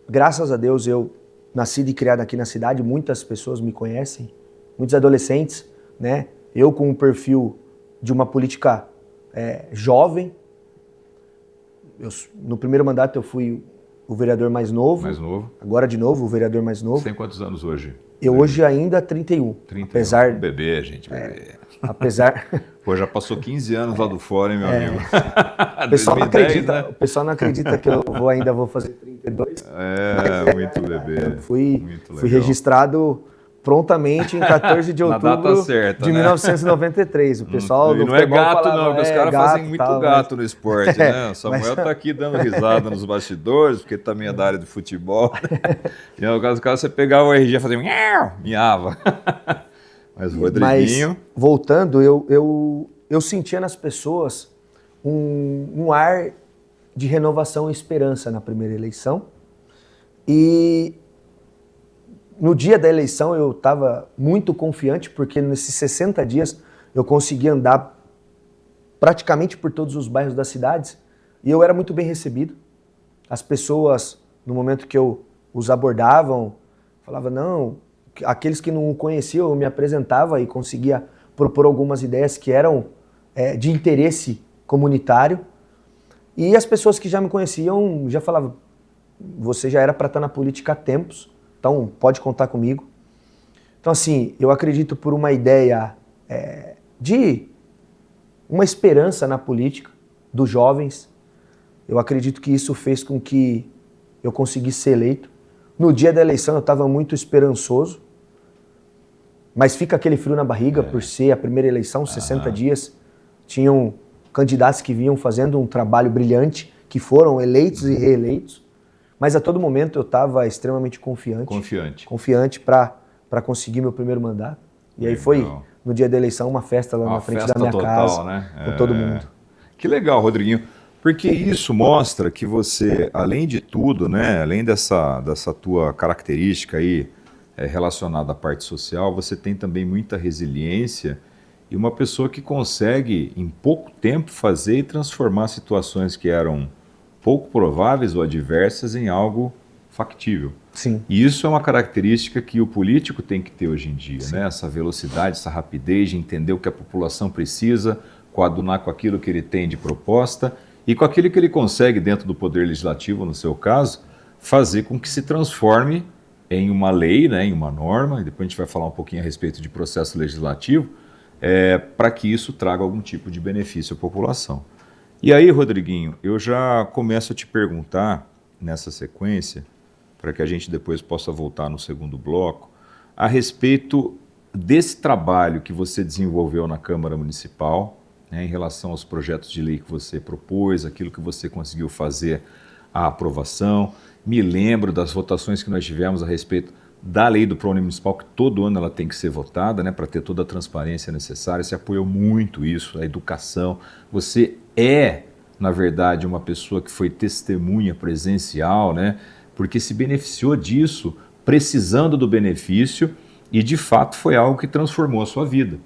[SPEAKER 2] graças a Deus eu nascido e criado aqui na cidade, muitas pessoas me conhecem, muitos adolescentes, né? Eu com um perfil de uma política jovem. No primeiro mandato eu fui o vereador mais novo.
[SPEAKER 1] Mais novo.
[SPEAKER 2] Agora de novo, o vereador mais novo.
[SPEAKER 1] Você tem quantos anos hoje?
[SPEAKER 2] Eu hoje ainda 31.
[SPEAKER 1] 31.
[SPEAKER 2] Apesar...
[SPEAKER 1] Bebê, gente, bebê.
[SPEAKER 2] Apesar...
[SPEAKER 1] Pô, já passou 15 anos lá do fórum, hein, meu amigo?
[SPEAKER 2] O pessoal
[SPEAKER 1] 2010,
[SPEAKER 2] não acredita,
[SPEAKER 1] né?
[SPEAKER 2] O pessoal não acredita que eu ainda vou fazer 32.
[SPEAKER 1] Muito bebê.
[SPEAKER 2] Fui
[SPEAKER 1] legal.
[SPEAKER 2] registrado prontamente em 14 de
[SPEAKER 1] Na data
[SPEAKER 2] outubro
[SPEAKER 1] certa,
[SPEAKER 2] de
[SPEAKER 1] né?
[SPEAKER 2] 1993. O pessoal
[SPEAKER 1] E não é gato não, porque os caras fazem muito
[SPEAKER 2] tal,
[SPEAKER 1] gato no esporte, né? O Samuel
[SPEAKER 2] mas-
[SPEAKER 1] tá aqui dando risada nos bastidores, porque também é da área de futebol. E no caso do cara, você pegava o RG e fazia miava. Mas o Rodriguinho...
[SPEAKER 2] Mas, voltando, eu sentia nas pessoas um ar de renovação e esperança na primeira eleição. E no dia da eleição eu estava muito confiante, porque nesses 60 dias eu consegui andar praticamente por todos os bairros das cidades e eu era muito bem recebido. As pessoas, no momento que eu os abordavam, falavam, não, aqueles que não conheciam, eu me apresentava e conseguia propor algumas ideias que eram de interesse comunitário. E as pessoas que já me conheciam já falavam, você já era para estar na política há tempos, então pode contar comigo. Então assim, eu acredito por uma ideia de uma esperança na política dos jovens, eu acredito que isso fez com que eu conseguisse ser eleito. No dia da eleição eu estava muito esperançoso, mas fica aquele frio na barriga por ser a primeira eleição, 60 dias. Tinham candidatos que vinham fazendo um trabalho brilhante, que foram eleitos e reeleitos, mas a todo momento eu estava extremamente confiante para conseguir meu primeiro mandato. E aí foi, no dia da eleição, uma festa lá na frente da minha casa,
[SPEAKER 1] né?
[SPEAKER 2] com todo mundo.
[SPEAKER 1] Que legal, Rodriguinho. Porque isso mostra que você, além de tudo, né, além dessa tua característica aí relacionada à parte social, você tem também muita resiliência e uma pessoa que consegue, em pouco tempo, fazer e transformar situações que eram pouco prováveis ou adversas em algo factível.
[SPEAKER 2] Sim.
[SPEAKER 1] E isso é uma característica que o político tem que ter hoje em dia, né? Essa velocidade, essa rapidez de entender o que a população precisa, coadunar com aquilo que ele tem de proposta e com aquilo que ele consegue dentro do Poder Legislativo, no seu caso, fazer com que se transforme em uma lei, né, em uma norma, e depois a gente vai falar um pouquinho a respeito de processo legislativo, para que isso traga algum tipo de benefício à população. E aí, Rodriguinho, eu já começo a te perguntar, nessa sequência, para que a gente depois possa voltar no segundo bloco, a respeito desse trabalho que você desenvolveu na Câmara Municipal, né, em relação aos projetos de lei que você propôs, aquilo que você conseguiu fazer a aprovação. Me lembro das votações que nós tivemos a respeito da lei do Prônimo Municipal, que todo ano ela tem que ser votada, né, para ter toda a transparência necessária. Você apoiou muito isso, a educação. Você na verdade, uma pessoa que foi testemunha presencial, né, porque se beneficiou disso, precisando do benefício, e de fato foi algo que transformou a sua vida.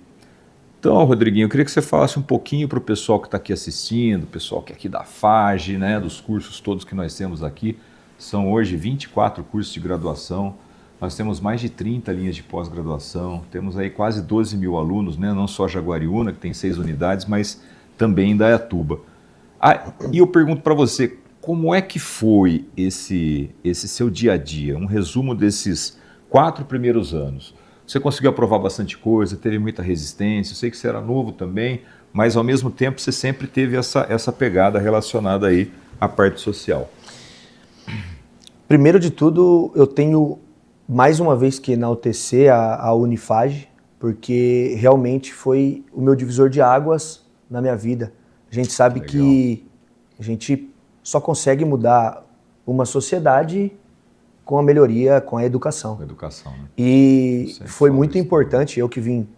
[SPEAKER 1] Então, Rodriguinho, eu queria que você falasse um pouquinho para o pessoal que está aqui assistindo, o pessoal que é aqui da FAGE, né, dos cursos todos que nós temos aqui. São hoje 24 cursos de graduação, nós temos mais de 30 linhas de pós-graduação, temos aí quase 12 mil alunos, né, não só Jaguariúna, que tem 6 unidades, mas também em Indaiatuba. E eu pergunto para você, como é que foi esse seu dia a dia, um resumo desses 4 primeiros anos? Você conseguiu aprovar bastante coisa, teve muita resistência, eu sei que você era novo também, mas ao mesmo tempo você sempre teve essa pegada relacionada aí à parte social.
[SPEAKER 2] Primeiro de tudo, eu tenho mais uma vez que enaltecer a Unifage, porque realmente foi o meu divisor de águas na minha vida. A gente sabe que a gente só consegue mudar uma sociedade com a melhoria, com a educação.
[SPEAKER 1] Com a educação, né?
[SPEAKER 2] E foi muito importante, eu que vim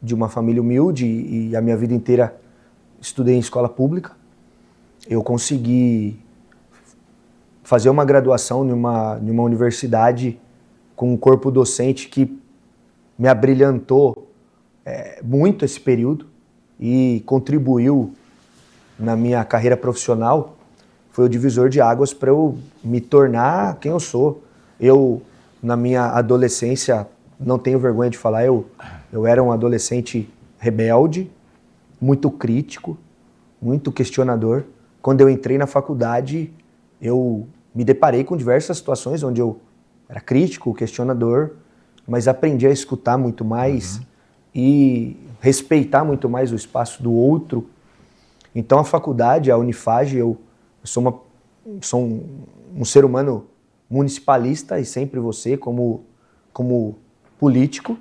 [SPEAKER 2] de uma família humilde e a minha vida inteira estudei em escola pública, eu consegui fazer uma graduação numa universidade com um corpo docente que me abrilhantou muito esse período e contribuiu na minha carreira profissional. Foi o divisor de águas para eu me tornar quem eu sou. Eu, na minha adolescência, não tenho vergonha de falar, eu era um adolescente rebelde, muito crítico, muito questionador. Quando eu entrei na faculdade, eu me deparei com diversas situações onde eu era crítico, questionador, mas aprendi a escutar muito mais e respeitar muito mais o espaço do outro. Então a faculdade, a Unifage, eu sou um ser humano municipalista e sempre você como político.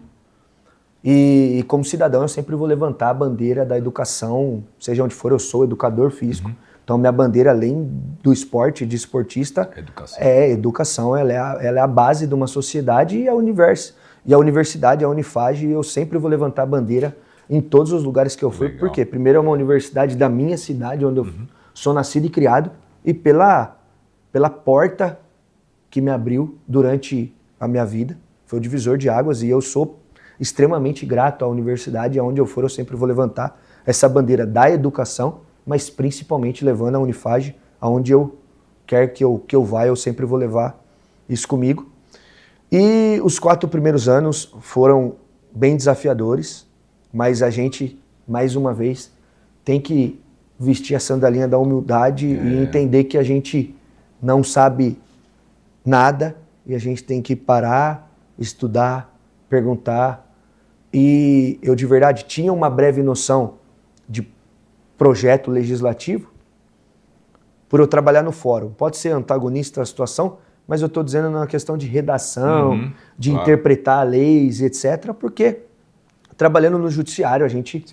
[SPEAKER 2] E como cidadão eu sempre vou levantar a bandeira da educação, seja onde for, eu sou educador físico. Então minha bandeira, além do esporte, de esportista, educação. Ela é a base de uma sociedade e a universidade, a Unifage, eu sempre vou levantar a bandeira em todos os lugares que eu fui. Por quê? Primeiro é uma universidade da minha cidade, onde eu sou nascido e criado, e pela porta que me abriu durante a minha vida. Foi o divisor de águas e eu sou extremamente grato à universidade, aonde eu for eu sempre vou levantar essa bandeira da educação, mas principalmente levando a Unifage aonde eu quer que eu vá, eu sempre vou levar isso comigo. E os 4 primeiros anos foram bem desafiadores, mas a gente, mais uma vez, tem que vestir a sandalinha da humildade e entender que a gente não sabe nada e a gente tem que parar, estudar, perguntar. E eu de verdade tinha uma breve noção de projeto legislativo por eu trabalhar no fórum. Pode ser antagonista da situação, mas eu estou dizendo na questão de redação, de interpretar leis, etc. Porque trabalhando no judiciário a gente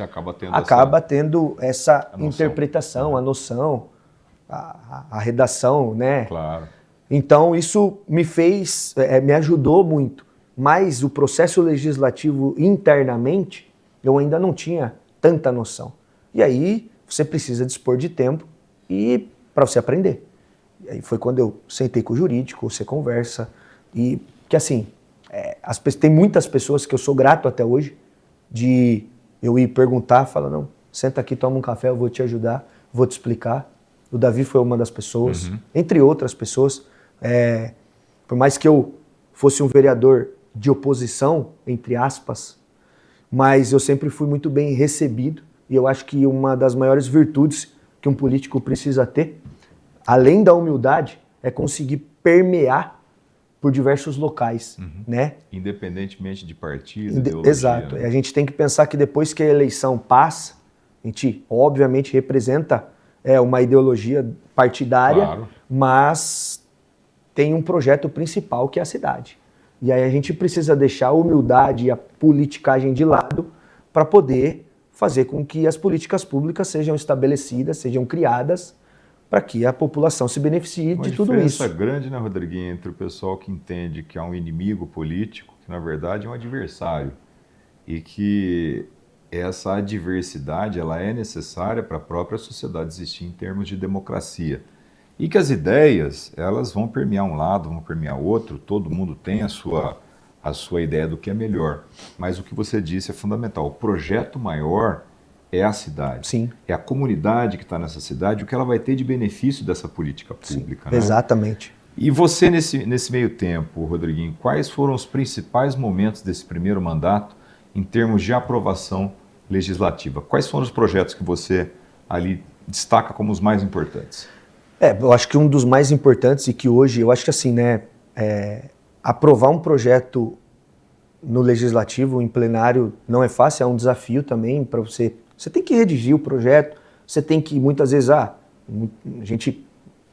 [SPEAKER 2] acaba tendo essa interpretação, a noção, a redação, né?
[SPEAKER 1] Claro.
[SPEAKER 2] Então isso me ajudou muito. Mas o processo legislativo internamente, eu ainda não tinha tanta noção. E aí você precisa dispor de tempo para você aprender. E aí foi quando eu sentei com o jurídico, você conversa. E que assim, tem muitas pessoas que eu sou grato até hoje, de eu ir perguntar, falar, não, senta aqui, toma um café, eu vou te ajudar, vou te explicar. O Davi foi uma das pessoas, entre outras pessoas. Por mais que eu fosse um vereador de oposição, entre aspas, mas eu sempre fui muito bem recebido e eu acho que uma das maiores virtudes que um político precisa ter, além da humildade, é conseguir permear por diversos locais, né?
[SPEAKER 1] Independentemente de partido, ideologia.
[SPEAKER 2] Exato. A gente tem que pensar que depois que a eleição passa, a gente obviamente representa uma ideologia partidária, mas tem um projeto principal que é a cidade. E aí a gente precisa deixar a humildade e a politicagem de lado para poder fazer com que as políticas públicas sejam estabelecidas, sejam criadas, para que a população se beneficie de tudo isso.
[SPEAKER 1] Uma diferença grande, né, Rodriguinho, entre o pessoal que entende que é um inimigo político, que na verdade é um adversário, e que essa adversidade ela é necessária para a própria sociedade existir em termos de democracia. E que as ideias, elas vão permear um lado, vão permear outro, todo mundo tem a sua ideia do que é melhor. Mas o que você disse é fundamental. O projeto maior é a cidade.
[SPEAKER 2] Sim.
[SPEAKER 1] É a comunidade que está nessa cidade, o que ela vai ter de benefício dessa política pública. Né?
[SPEAKER 2] Exatamente.
[SPEAKER 1] E você, nesse meio tempo, Rodriguinho, quais foram os principais momentos desse primeiro mandato em termos de aprovação legislativa? Quais foram os projetos que você ali destaca como os mais importantes?
[SPEAKER 2] Eu acho que um dos mais importantes e que hoje, eu acho que assim, né, aprovar um projeto no legislativo, em plenário, não é fácil, é um desafio também para você. Você tem que redigir o projeto, você tem que, muitas vezes, a gente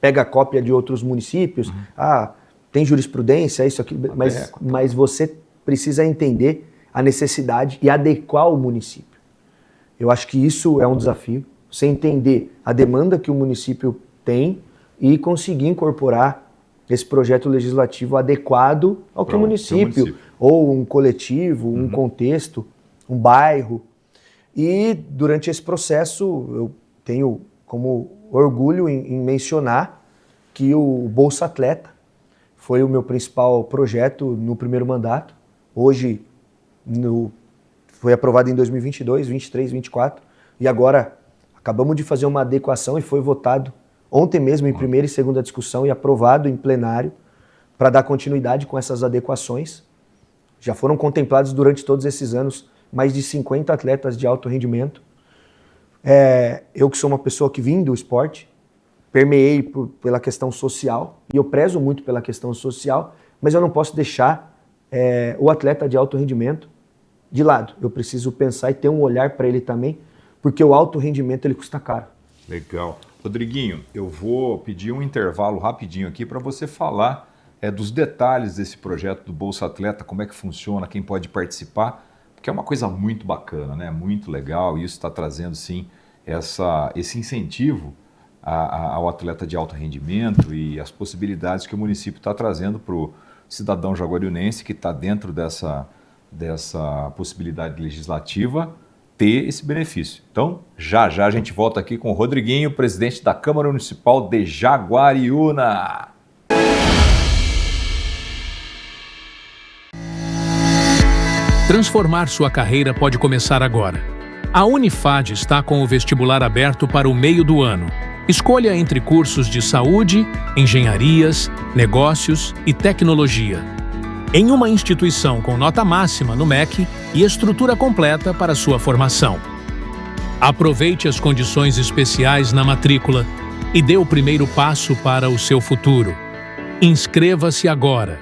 [SPEAKER 2] pega cópia de outros municípios, tem jurisprudência, isso aqui, mas você precisa entender a necessidade e adequar o município. Eu acho que isso é um desafio, você entender a demanda que o município tem e conseguir incorporar esse projeto legislativo adequado ao que o município, ou um coletivo, um contexto, um bairro. E durante esse processo eu tenho como orgulho em mencionar que o Bolsa Atleta foi o meu principal projeto no primeiro mandato. Hoje foi aprovado em 2022, 23, 24 e agora acabamos de fazer uma adequação e foi votado ontem mesmo em primeira e segunda discussão e aprovado em plenário para dar continuidade com essas adequações. Já foram contemplados durante todos esses anos mais de 50 atletas de alto rendimento. Eu que sou uma pessoa que vim do esporte, permeei pela questão social e eu prezo muito pela questão social, mas eu não posso deixar o atleta de alto rendimento de lado. Eu preciso pensar e ter um olhar para ele também, porque o alto rendimento ele custa caro.
[SPEAKER 1] Legal. Rodriguinho, eu vou pedir um intervalo rapidinho aqui para você falar dos detalhes desse projeto do Bolsa Atleta, como é que funciona, quem pode participar, porque é uma coisa muito bacana, né? Muito legal, e isso está trazendo sim esse incentivo ao atleta de alto rendimento e as possibilidades que o município está trazendo para o cidadão jaguariunense que está dentro dessa possibilidade legislativa ter esse benefício. Então, já a gente volta aqui com o Rodriguinho, presidente da Câmara Municipal de Jaguariúna.
[SPEAKER 3] Transformar sua carreira pode começar agora. A Unifad está com o vestibular aberto para o meio do ano. Escolha entre cursos de saúde, engenharias, negócios e tecnologia. Em uma instituição com nota máxima no MEC e estrutura completa para sua formação. Aproveite as condições especiais na matrícula e dê o primeiro passo para o seu futuro. Inscreva-se agora.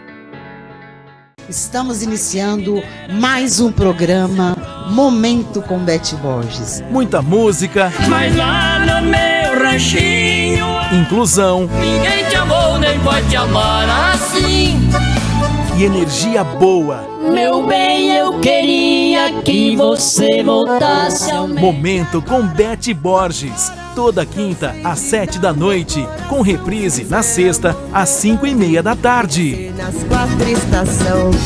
[SPEAKER 4] Estamos iniciando mais um programa Momento com Beth Borges.
[SPEAKER 5] Muita música,
[SPEAKER 6] Mas lá no meu ranchinho
[SPEAKER 5] inclusão
[SPEAKER 6] ninguém te amou, nem pode te amar assim.
[SPEAKER 5] e energia boa.
[SPEAKER 6] Meu bem, eu queria que você voltasse ao meu.
[SPEAKER 5] Momento com Beth Borges. Toda quinta às 7 da noite, com reprise na sexta às 5:30 da tarde.
[SPEAKER 8] Nas 4 estações.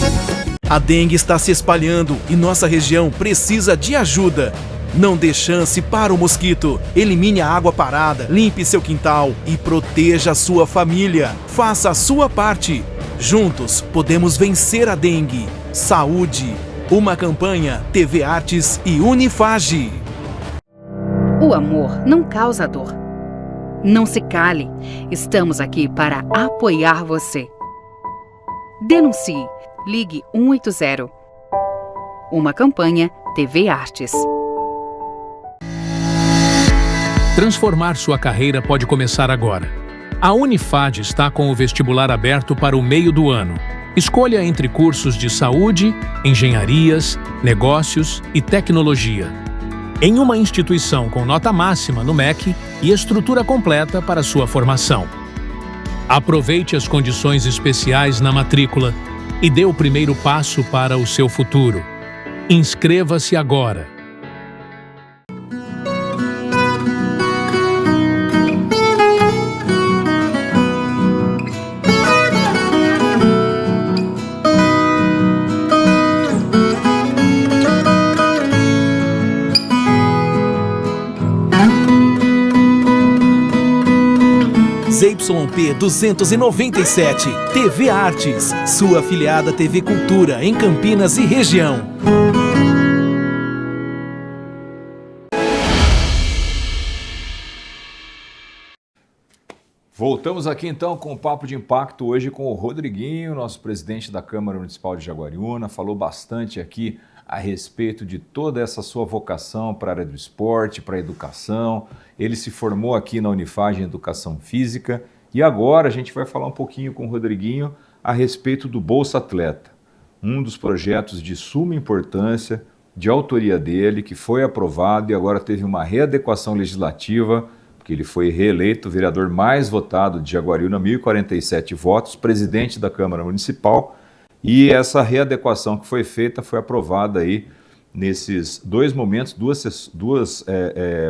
[SPEAKER 5] A dengue está se espalhando e nossa região precisa de ajuda. Não dê chance para o mosquito. Elimine a água parada, limpe seu quintal e proteja a sua família. Faça a sua parte. Juntos podemos vencer a dengue. Saúde. Uma campanha TV Artes e Unifage.
[SPEAKER 7] O amor não causa dor. Não se cale. Estamos aqui para apoiar você. Denuncie. Ligue 180. Uma campanha TV Artes.
[SPEAKER 3] Transformar sua carreira pode começar agora. A Unifad está com o vestibular aberto para o meio do ano. Escolha entre cursos de saúde, engenharias, negócios e tecnologia. Em uma instituição com nota máxima no MEC e estrutura completa para sua formação. Aproveite as condições especiais na matrícula e dê o primeiro passo para o seu futuro. Inscreva-se agora.
[SPEAKER 5] ZYP 297, TV Artes, sua afiliada TV Cultura em Campinas e região.
[SPEAKER 1] Voltamos aqui então com o Papo de Impacto, hoje com o Rodriguinho, nosso presidente da Câmara Municipal de Jaguariúna, falou bastante aqui a respeito de toda essa sua vocação para a área do esporte, para a educação. Ele se formou aqui na Unifage em Educação Física e agora a gente vai falar um pouquinho com o Rodriguinho a respeito do Bolsa Atleta, um dos projetos de suma importância, de autoria dele, que foi aprovado e agora teve uma readequação legislativa porque ele foi reeleito o vereador mais votado de Jaguariúna, 1.047 votos, presidente da Câmara Municipal, e essa readequação que foi feita foi aprovada aí nesses dois momentos, duas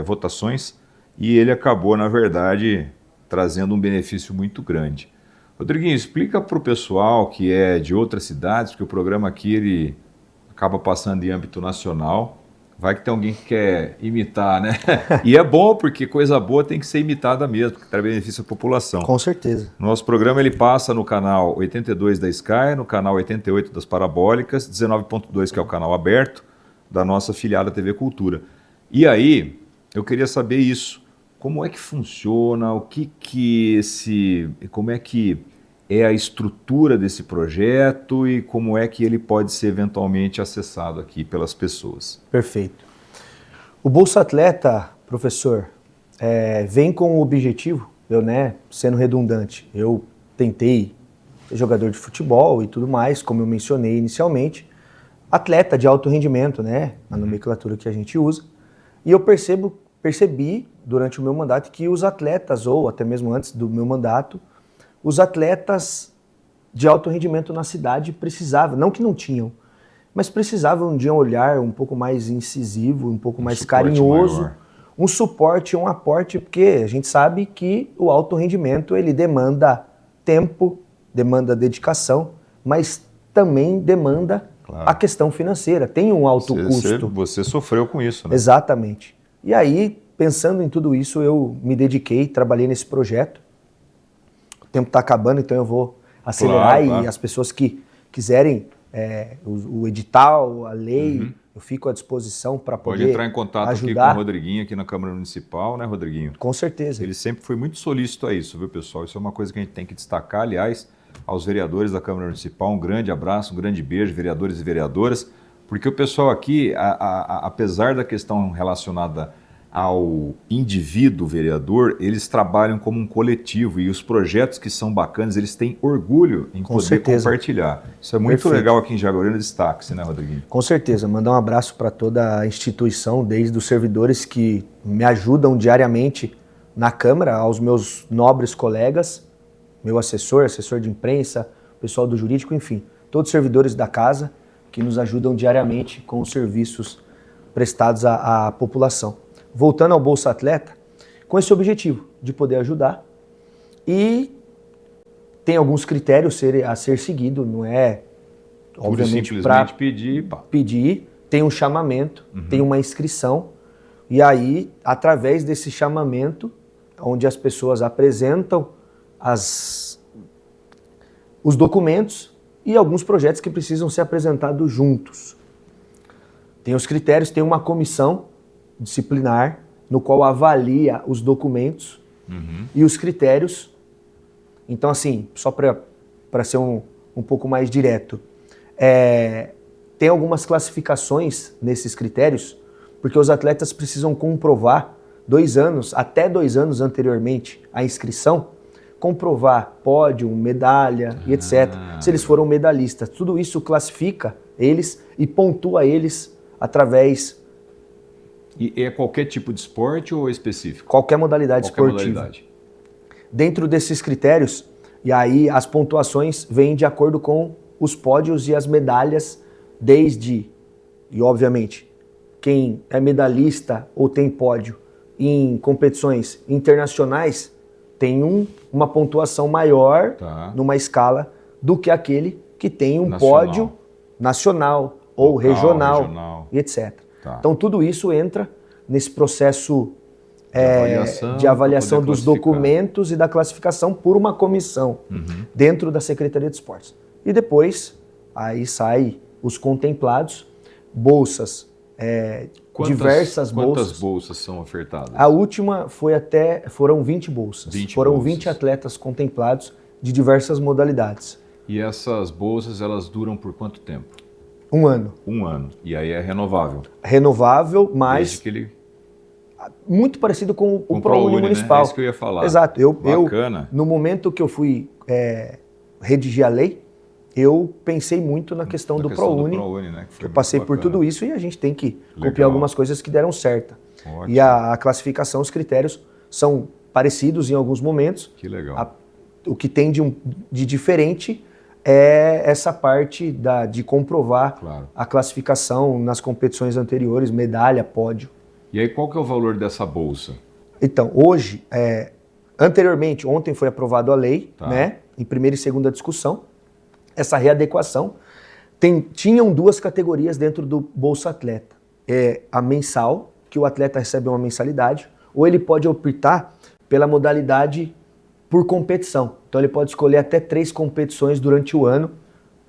[SPEAKER 1] votações, e ele acabou, na verdade, trazendo um benefício muito grande. Rodriguinho, explica para o pessoal que é de outras cidades, porque o programa aqui ele acaba passando em âmbito nacional. Vai que tem alguém que quer imitar, né? E é bom, porque coisa boa tem que ser imitada mesmo, porque traz benefício à população.
[SPEAKER 2] Com certeza.
[SPEAKER 1] Nosso programa ele passa no canal 82 da Sky, no canal 88 das Parabólicas, 19.2 que é o canal aberto da nossa afiliada TV Cultura. E aí, eu queria saber isso. Como é que funciona, como é que é a estrutura desse projeto e como é que ele pode ser eventualmente acessado aqui pelas pessoas?
[SPEAKER 2] Perfeito. O Bolsa Atleta, professor, vem com o objetivo, sendo redundante, eu tentei ser jogador de futebol e tudo mais, como eu mencionei inicialmente, atleta de alto rendimento, a nomenclatura que a gente usa, e eu percebi durante o meu mandato que os atletas, ou até mesmo antes do meu mandato, os atletas de alto rendimento na cidade precisavam, não que não tinham, mas precisavam de um olhar um pouco mais incisivo, um pouco mais carinhoso, maior. Um suporte, um aporte, porque a gente sabe que o alto rendimento ele demanda tempo, demanda dedicação, mas também demanda a questão financeira, tem um alto custo.
[SPEAKER 1] Você sofreu com isso, né?
[SPEAKER 2] Exatamente. E aí, pensando em tudo isso, eu me dediquei, trabalhei nesse projeto. O tempo está acabando, então eu vou acelerar e as pessoas que quiserem o edital, a lei, eu fico à disposição para poder
[SPEAKER 1] Pode entrar em contato
[SPEAKER 2] ajudar.
[SPEAKER 1] Aqui com o Rodriguinho, aqui na Câmara Municipal, né, Rodriguinho?
[SPEAKER 2] Com certeza.
[SPEAKER 1] Ele sempre foi muito solícito a isso, viu, pessoal? Isso é uma coisa que a gente tem que destacar, aliás, aos vereadores da Câmara Municipal, um grande abraço, um grande beijo, vereadores e vereadoras, porque o pessoal aqui, apesar da questão relacionada ao indivíduo vereador, eles trabalham como um coletivo e os projetos que são bacanas, eles têm orgulho em poder compartilhar. Isso é muito legal aqui em Jaguariúna, destaque-se, né, Rodriguinho?
[SPEAKER 2] Com certeza. Mandar um abraço para toda a instituição, desde os servidores que me ajudam diariamente na Câmara, aos meus nobres colegas, meu assessor de imprensa, pessoal do jurídico, enfim, todos os servidores da casa que nos ajudam diariamente com os serviços prestados à população. Voltando ao Bolsa Atleta, com esse objetivo de poder ajudar, e tem alguns critérios a ser seguido, não é obviamente para pedir, tem um chamamento, tem uma inscrição, e aí através desse chamamento, onde as pessoas apresentam os documentos e alguns projetos que precisam ser apresentados juntos. Tem os critérios, tem uma comissão disciplinar, no qual avalia os documentos e os critérios. Então, assim, só para ser um pouco mais direto, tem algumas classificações nesses critérios, porque os atletas precisam comprovar até 2 anos anteriormente à inscrição, comprovar pódio, medalha e etc. Se eles foram medalhistas, tudo isso classifica eles e pontua eles através...
[SPEAKER 1] E é qualquer tipo de esporte ou específico?
[SPEAKER 2] Qualquer modalidade esportiva. Dentro desses critérios, e aí as pontuações vêm de acordo com os pódios e as medalhas, e obviamente, quem é medalhista ou tem pódio em competições internacionais tem uma pontuação maior numa escala do que aquele que tem um pódio nacional ou regional e etc. Então tudo isso entra nesse processo de avaliação dos documentos e da classificação por uma comissão dentro da Secretaria de Esportes. E depois, aí saem os contemplados, bolsas, diversas bolsas.
[SPEAKER 1] Quantas bolsas são ofertadas?
[SPEAKER 2] A última foram 20 bolsas. 20 atletas contemplados de diversas modalidades.
[SPEAKER 1] E essas bolsas, elas duram por quanto tempo?
[SPEAKER 2] 1 ano.
[SPEAKER 1] 1 ano. E aí é renovável?
[SPEAKER 2] Renovável, mas...
[SPEAKER 1] Desde que ele...
[SPEAKER 2] Muito parecido com o ProUni municipal.
[SPEAKER 1] Né? É isso que eu ia falar.
[SPEAKER 2] Exato.
[SPEAKER 1] Bacana.
[SPEAKER 2] No momento que eu fui redigir a lei, eu pensei muito na questão do ProUni.
[SPEAKER 1] Né?
[SPEAKER 2] Eu passei por tudo isso e a gente tem que copiar algumas coisas que deram certo. Ótimo. E a classificação, os critérios são parecidos em alguns momentos.
[SPEAKER 1] Que legal.
[SPEAKER 2] O que tem de diferente é essa parte de comprovar a classificação nas competições anteriores, medalha, pódio.
[SPEAKER 1] E aí qual que é o valor dessa bolsa?
[SPEAKER 2] Então, hoje, anteriormente, ontem foi aprovado a lei, né, em primeira e segunda discussão, essa readequação. Tinham 2 categorias dentro do Bolsa Atleta. A mensal, que o atleta recebe uma mensalidade, ou ele pode optar pela modalidade por competição. Então ele pode escolher até 3 competições durante o ano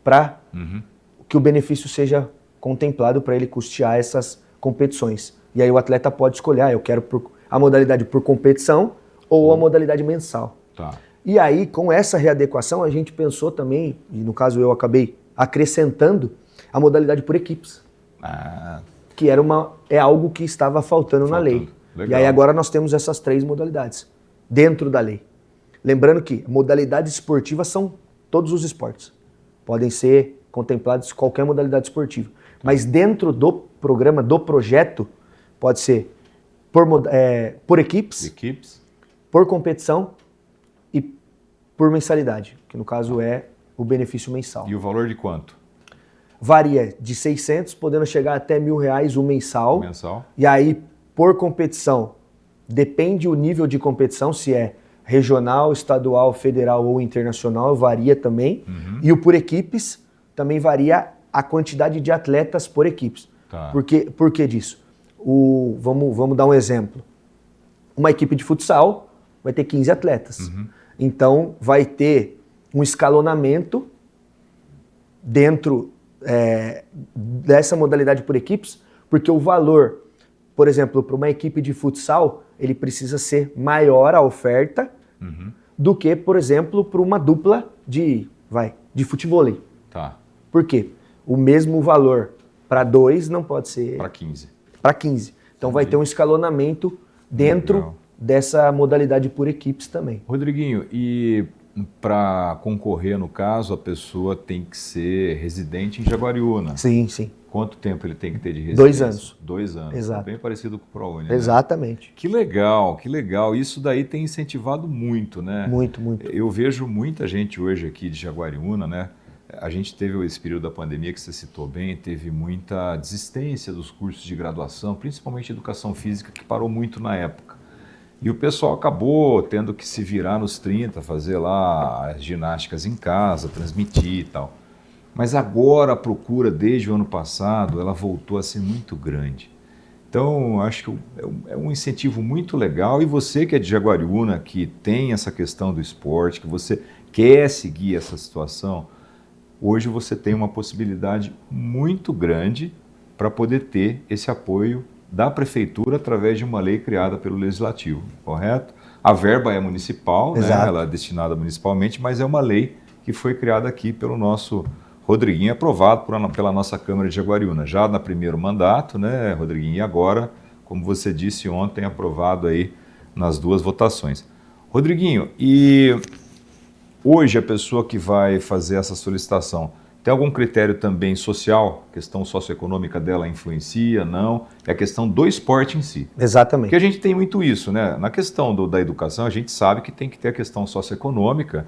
[SPEAKER 2] para que o benefício seja contemplado para ele custear essas competições. E aí o atleta pode escolher, eu quero a modalidade por competição ou a modalidade mensal.
[SPEAKER 1] Tá.
[SPEAKER 2] E aí, com essa readequação, a gente pensou também, e no caso eu acabei acrescentando, a modalidade por equipes. Que é algo que estava faltando na lei.
[SPEAKER 1] Legal.
[SPEAKER 2] E aí agora nós temos essas 3 modalidades dentro da lei. Lembrando que modalidades esportivas são todos os esportes. Podem ser contemplados qualquer modalidade esportiva. Mas dentro do programa, do projeto, pode ser por equipes, por competição e por mensalidade, que no caso é o benefício mensal.
[SPEAKER 1] E o valor de quanto?
[SPEAKER 2] Varia de 600, podendo chegar até R$1.000 o mensal. E aí, por competição, depende o nível de competição, se é regional, estadual, federal ou internacional, varia também. E o por equipes também varia a quantidade de atletas por equipes. Por que disso? Vamos dar um exemplo. Uma equipe de futsal vai ter 15 atletas. Então, vai ter um escalonamento dentro dessa modalidade por equipes, porque o valor, por exemplo, para uma equipe de futsal, ele precisa ser maior a oferta do que, por exemplo, para uma dupla de futevôlei. Por quê? O mesmo valor para 2 não pode ser
[SPEAKER 1] para 15.
[SPEAKER 2] Para 15. Então vai ter um escalonamento dentro dessa modalidade por equipes também.
[SPEAKER 1] Rodriguinho, e para concorrer, no caso, a pessoa tem que ser residente em Jaguariúna.
[SPEAKER 2] Sim, sim.
[SPEAKER 1] Quanto tempo ele tem que ter de residência?
[SPEAKER 2] 2 anos.
[SPEAKER 1] 2 anos.
[SPEAKER 2] Exato.
[SPEAKER 1] Bem parecido com o ProUni.
[SPEAKER 2] Exatamente.
[SPEAKER 1] Né? Que legal, que legal. Isso daí tem incentivado muito, né?
[SPEAKER 2] Muito, muito.
[SPEAKER 1] Eu vejo muita gente hoje aqui de Jaguariúna, né? A gente teve esse período da pandemia que você citou bem, teve muita desistência dos cursos de graduação, principalmente educação física, que parou muito na época. E o pessoal acabou tendo que se virar nos 30, fazer lá as ginásticas em casa, transmitir e tal. Mas agora a procura, desde o ano passado, ela voltou a ser muito grande. Então, acho que é um incentivo muito legal. E você que é de Jaguariúna, que tem essa questão do esporte, que você quer seguir essa situação, hoje você tem uma possibilidade muito grande para poder ter esse apoio da prefeitura através de uma lei criada pelo Legislativo, correto? A verba é municipal, né? Ela é destinada municipalmente, mas é uma lei que foi criada aqui pelo nosso Rodriguinho, aprovado pela nossa Câmara de Jaguariúna, já no primeiro mandato, né, Rodriguinho? E agora, como você disse ontem, aprovado aí nas 2 votações. Rodriguinho, e hoje a pessoa que vai fazer essa solicitação, tem algum critério também social? A questão socioeconômica dela influencia, não? É a questão do esporte em si.
[SPEAKER 2] Exatamente.
[SPEAKER 1] Porque a gente tem muito isso, né? Na questão da educação, a gente sabe que tem que ter a questão socioeconômica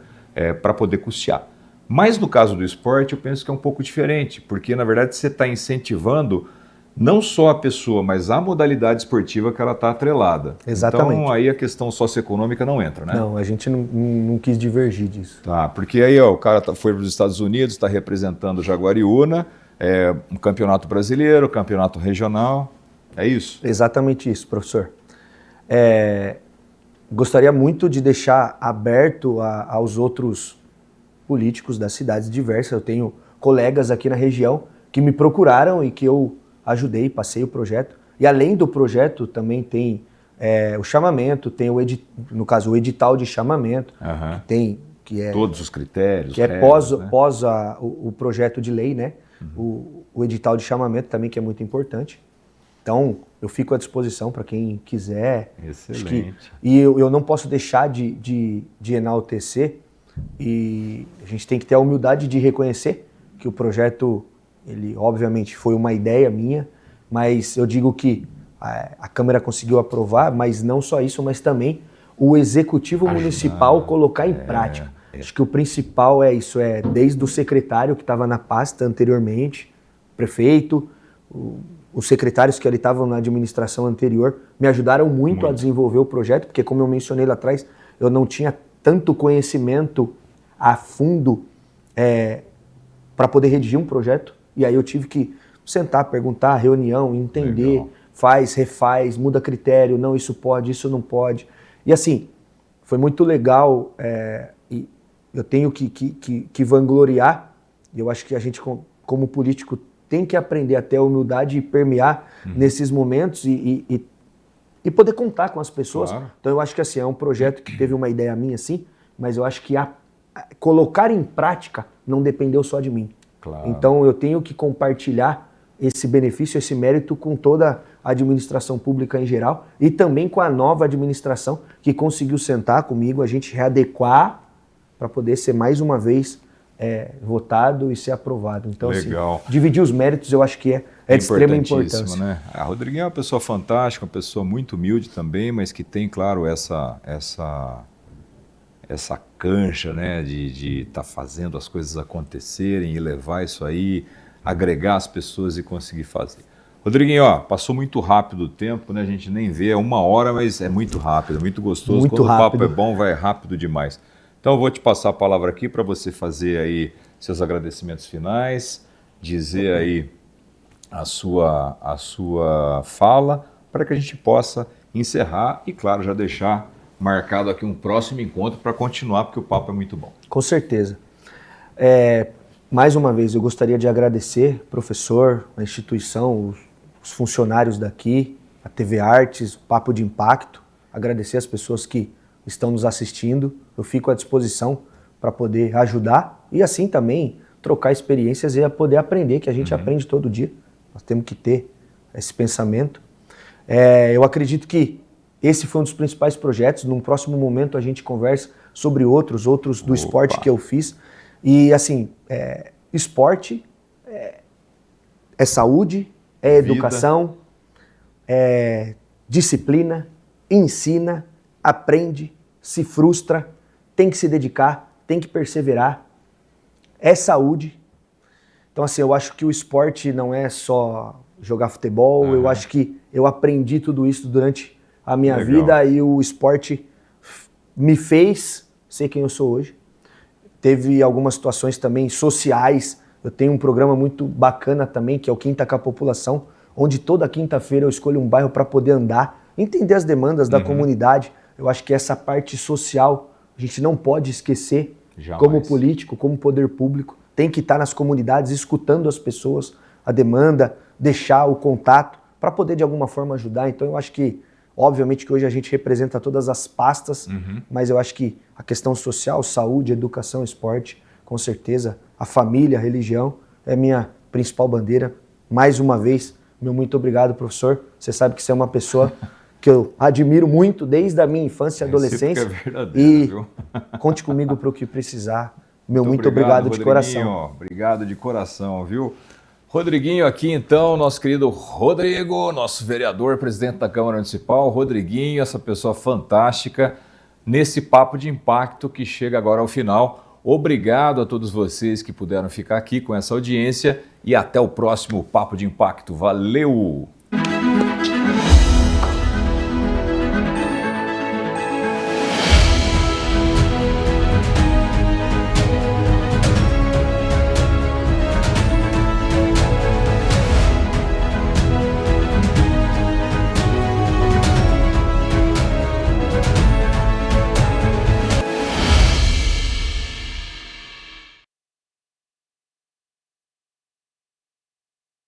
[SPEAKER 1] para poder custear. Mas no caso do esporte, eu penso que é um pouco diferente, porque na verdade você está incentivando não só a pessoa, mas a modalidade esportiva que ela está atrelada.
[SPEAKER 2] Exatamente.
[SPEAKER 1] Então aí a questão socioeconômica não entra, né?
[SPEAKER 2] Não, a gente não quis divergir disso.
[SPEAKER 1] Tá, porque aí o cara foi para os Estados Unidos, está representando Jaguariúna, um campeonato brasileiro, campeonato regional, é isso?
[SPEAKER 2] Exatamente isso, professor. Gostaria muito de deixar aberto aos outros políticos das cidades diversas. Eu tenho colegas aqui na região que me procuraram e que eu ajudei, passei o projeto. E além do projeto também tem o chamamento, tem no caso o edital de chamamento, que é
[SPEAKER 1] todos os critérios,
[SPEAKER 2] que é
[SPEAKER 1] regras,
[SPEAKER 2] pós o projeto de lei, né? O edital de chamamento também, que é muito importante. Então eu fico à disposição para quem quiser.
[SPEAKER 1] Excelente.
[SPEAKER 2] E eu não posso deixar de enaltecer, e a gente tem que ter a humildade de reconhecer que o projeto, ele obviamente foi uma ideia minha, mas eu digo que a Câmara conseguiu aprovar, mas não só isso, mas também o Executivo Municipal colocar em prática. Acho que o principal é isso, desde o secretário que estava na pasta anteriormente, prefeito, os secretários que ali estavam na administração anterior, me ajudaram muito a desenvolver o projeto, porque como eu mencionei lá atrás, eu não tinha tanto conhecimento a fundo para poder redigir um projeto, e aí eu tive que sentar, perguntar, reunião, entender, faz, refaz, muda critério, não, isso pode, isso não pode. E assim, foi muito legal, e eu tenho que vangloriar, e eu acho que a gente como político tem que aprender a ter a humildade e permear nesses momentos e poder contar com as pessoas. Claro. Então eu acho que assim, é um projeto que teve uma ideia minha assim, mas eu acho que colocar em prática não dependeu só de mim. Claro. Então eu tenho que compartilhar esse benefício, esse mérito com toda a administração pública em geral e também com a nova administração que conseguiu sentar comigo, a gente readequar para poder ser mais uma vez votado e ser aprovado. Então, legal. Assim, dividir os méritos eu acho que é de extrema importância. Né?
[SPEAKER 1] A Rodriguinho é uma pessoa fantástica, uma pessoa muito humilde também, mas que tem, claro, essa cancha, né, de estar fazendo as coisas acontecerem e levar isso aí, agregar as pessoas e conseguir fazer. Rodriguinho, passou muito rápido o tempo, né? A gente nem vê, é 1 hora, mas é muito rápido, muito gostoso. Muito Quando rápido. O papo é bom, vai rápido demais. Então eu vou te passar a palavra aqui para você fazer aí seus agradecimentos finais, dizer aí a sua fala, para que a gente possa encerrar e, claro, já deixar marcado aqui um próximo encontro para continuar, porque o papo é muito bom.
[SPEAKER 2] Com certeza. Mais uma vez, eu gostaria de agradecer, professor, a instituição, os funcionários daqui, a TV Artes, o Papo de Impacto, agradecer as pessoas que estão nos assistindo. Eu fico à disposição para poder ajudar e assim também trocar experiências e poder aprender, que a gente aprende todo dia. Nós temos que ter esse pensamento. Eu acredito que esse foi um dos principais projetos. Num próximo momento a gente conversa sobre outros do esporte que eu fiz. E assim, esporte é saúde, é educação, é disciplina, ensina, aprende, se frustra, tem que se dedicar, tem que perseverar, é saúde. Então assim, eu acho que o esporte não é só jogar futebol, eu acho que eu aprendi tudo isso durante a minha vida e o esporte me fez ser quem eu sou hoje. Teve algumas situações também sociais, eu tenho um programa muito bacana também, que é o Quinta com a População, onde toda quinta-feira eu escolho um bairro para poder andar, entender as demandas da comunidade. Eu acho que essa parte social a gente não pode esquecer. Jamais. Como político, como poder público, tem que estar nas comunidades escutando as pessoas, a demanda, deixar o contato para poder de alguma forma ajudar. Então eu acho que, obviamente que hoje a gente representa todas as pastas, mas eu acho que a questão social, saúde, educação, esporte, com certeza, a família, a religião é minha principal bandeira. Mais uma vez, meu muito obrigado, professor. Você sabe que você é uma pessoa que eu admiro muito desde a minha infância e adolescência. E viu? Conte comigo para o que precisar. Meu muito obrigado de coração.
[SPEAKER 1] Obrigado de coração, viu? Rodriguinho aqui então, nosso querido Rodrigo, nosso vereador, presidente da Câmara Municipal. Rodriguinho, essa pessoa fantástica, nesse Papo de Impacto que chega agora ao final. Obrigado a todos vocês que puderam ficar aqui com essa audiência e até o próximo Papo de Impacto. Valeu!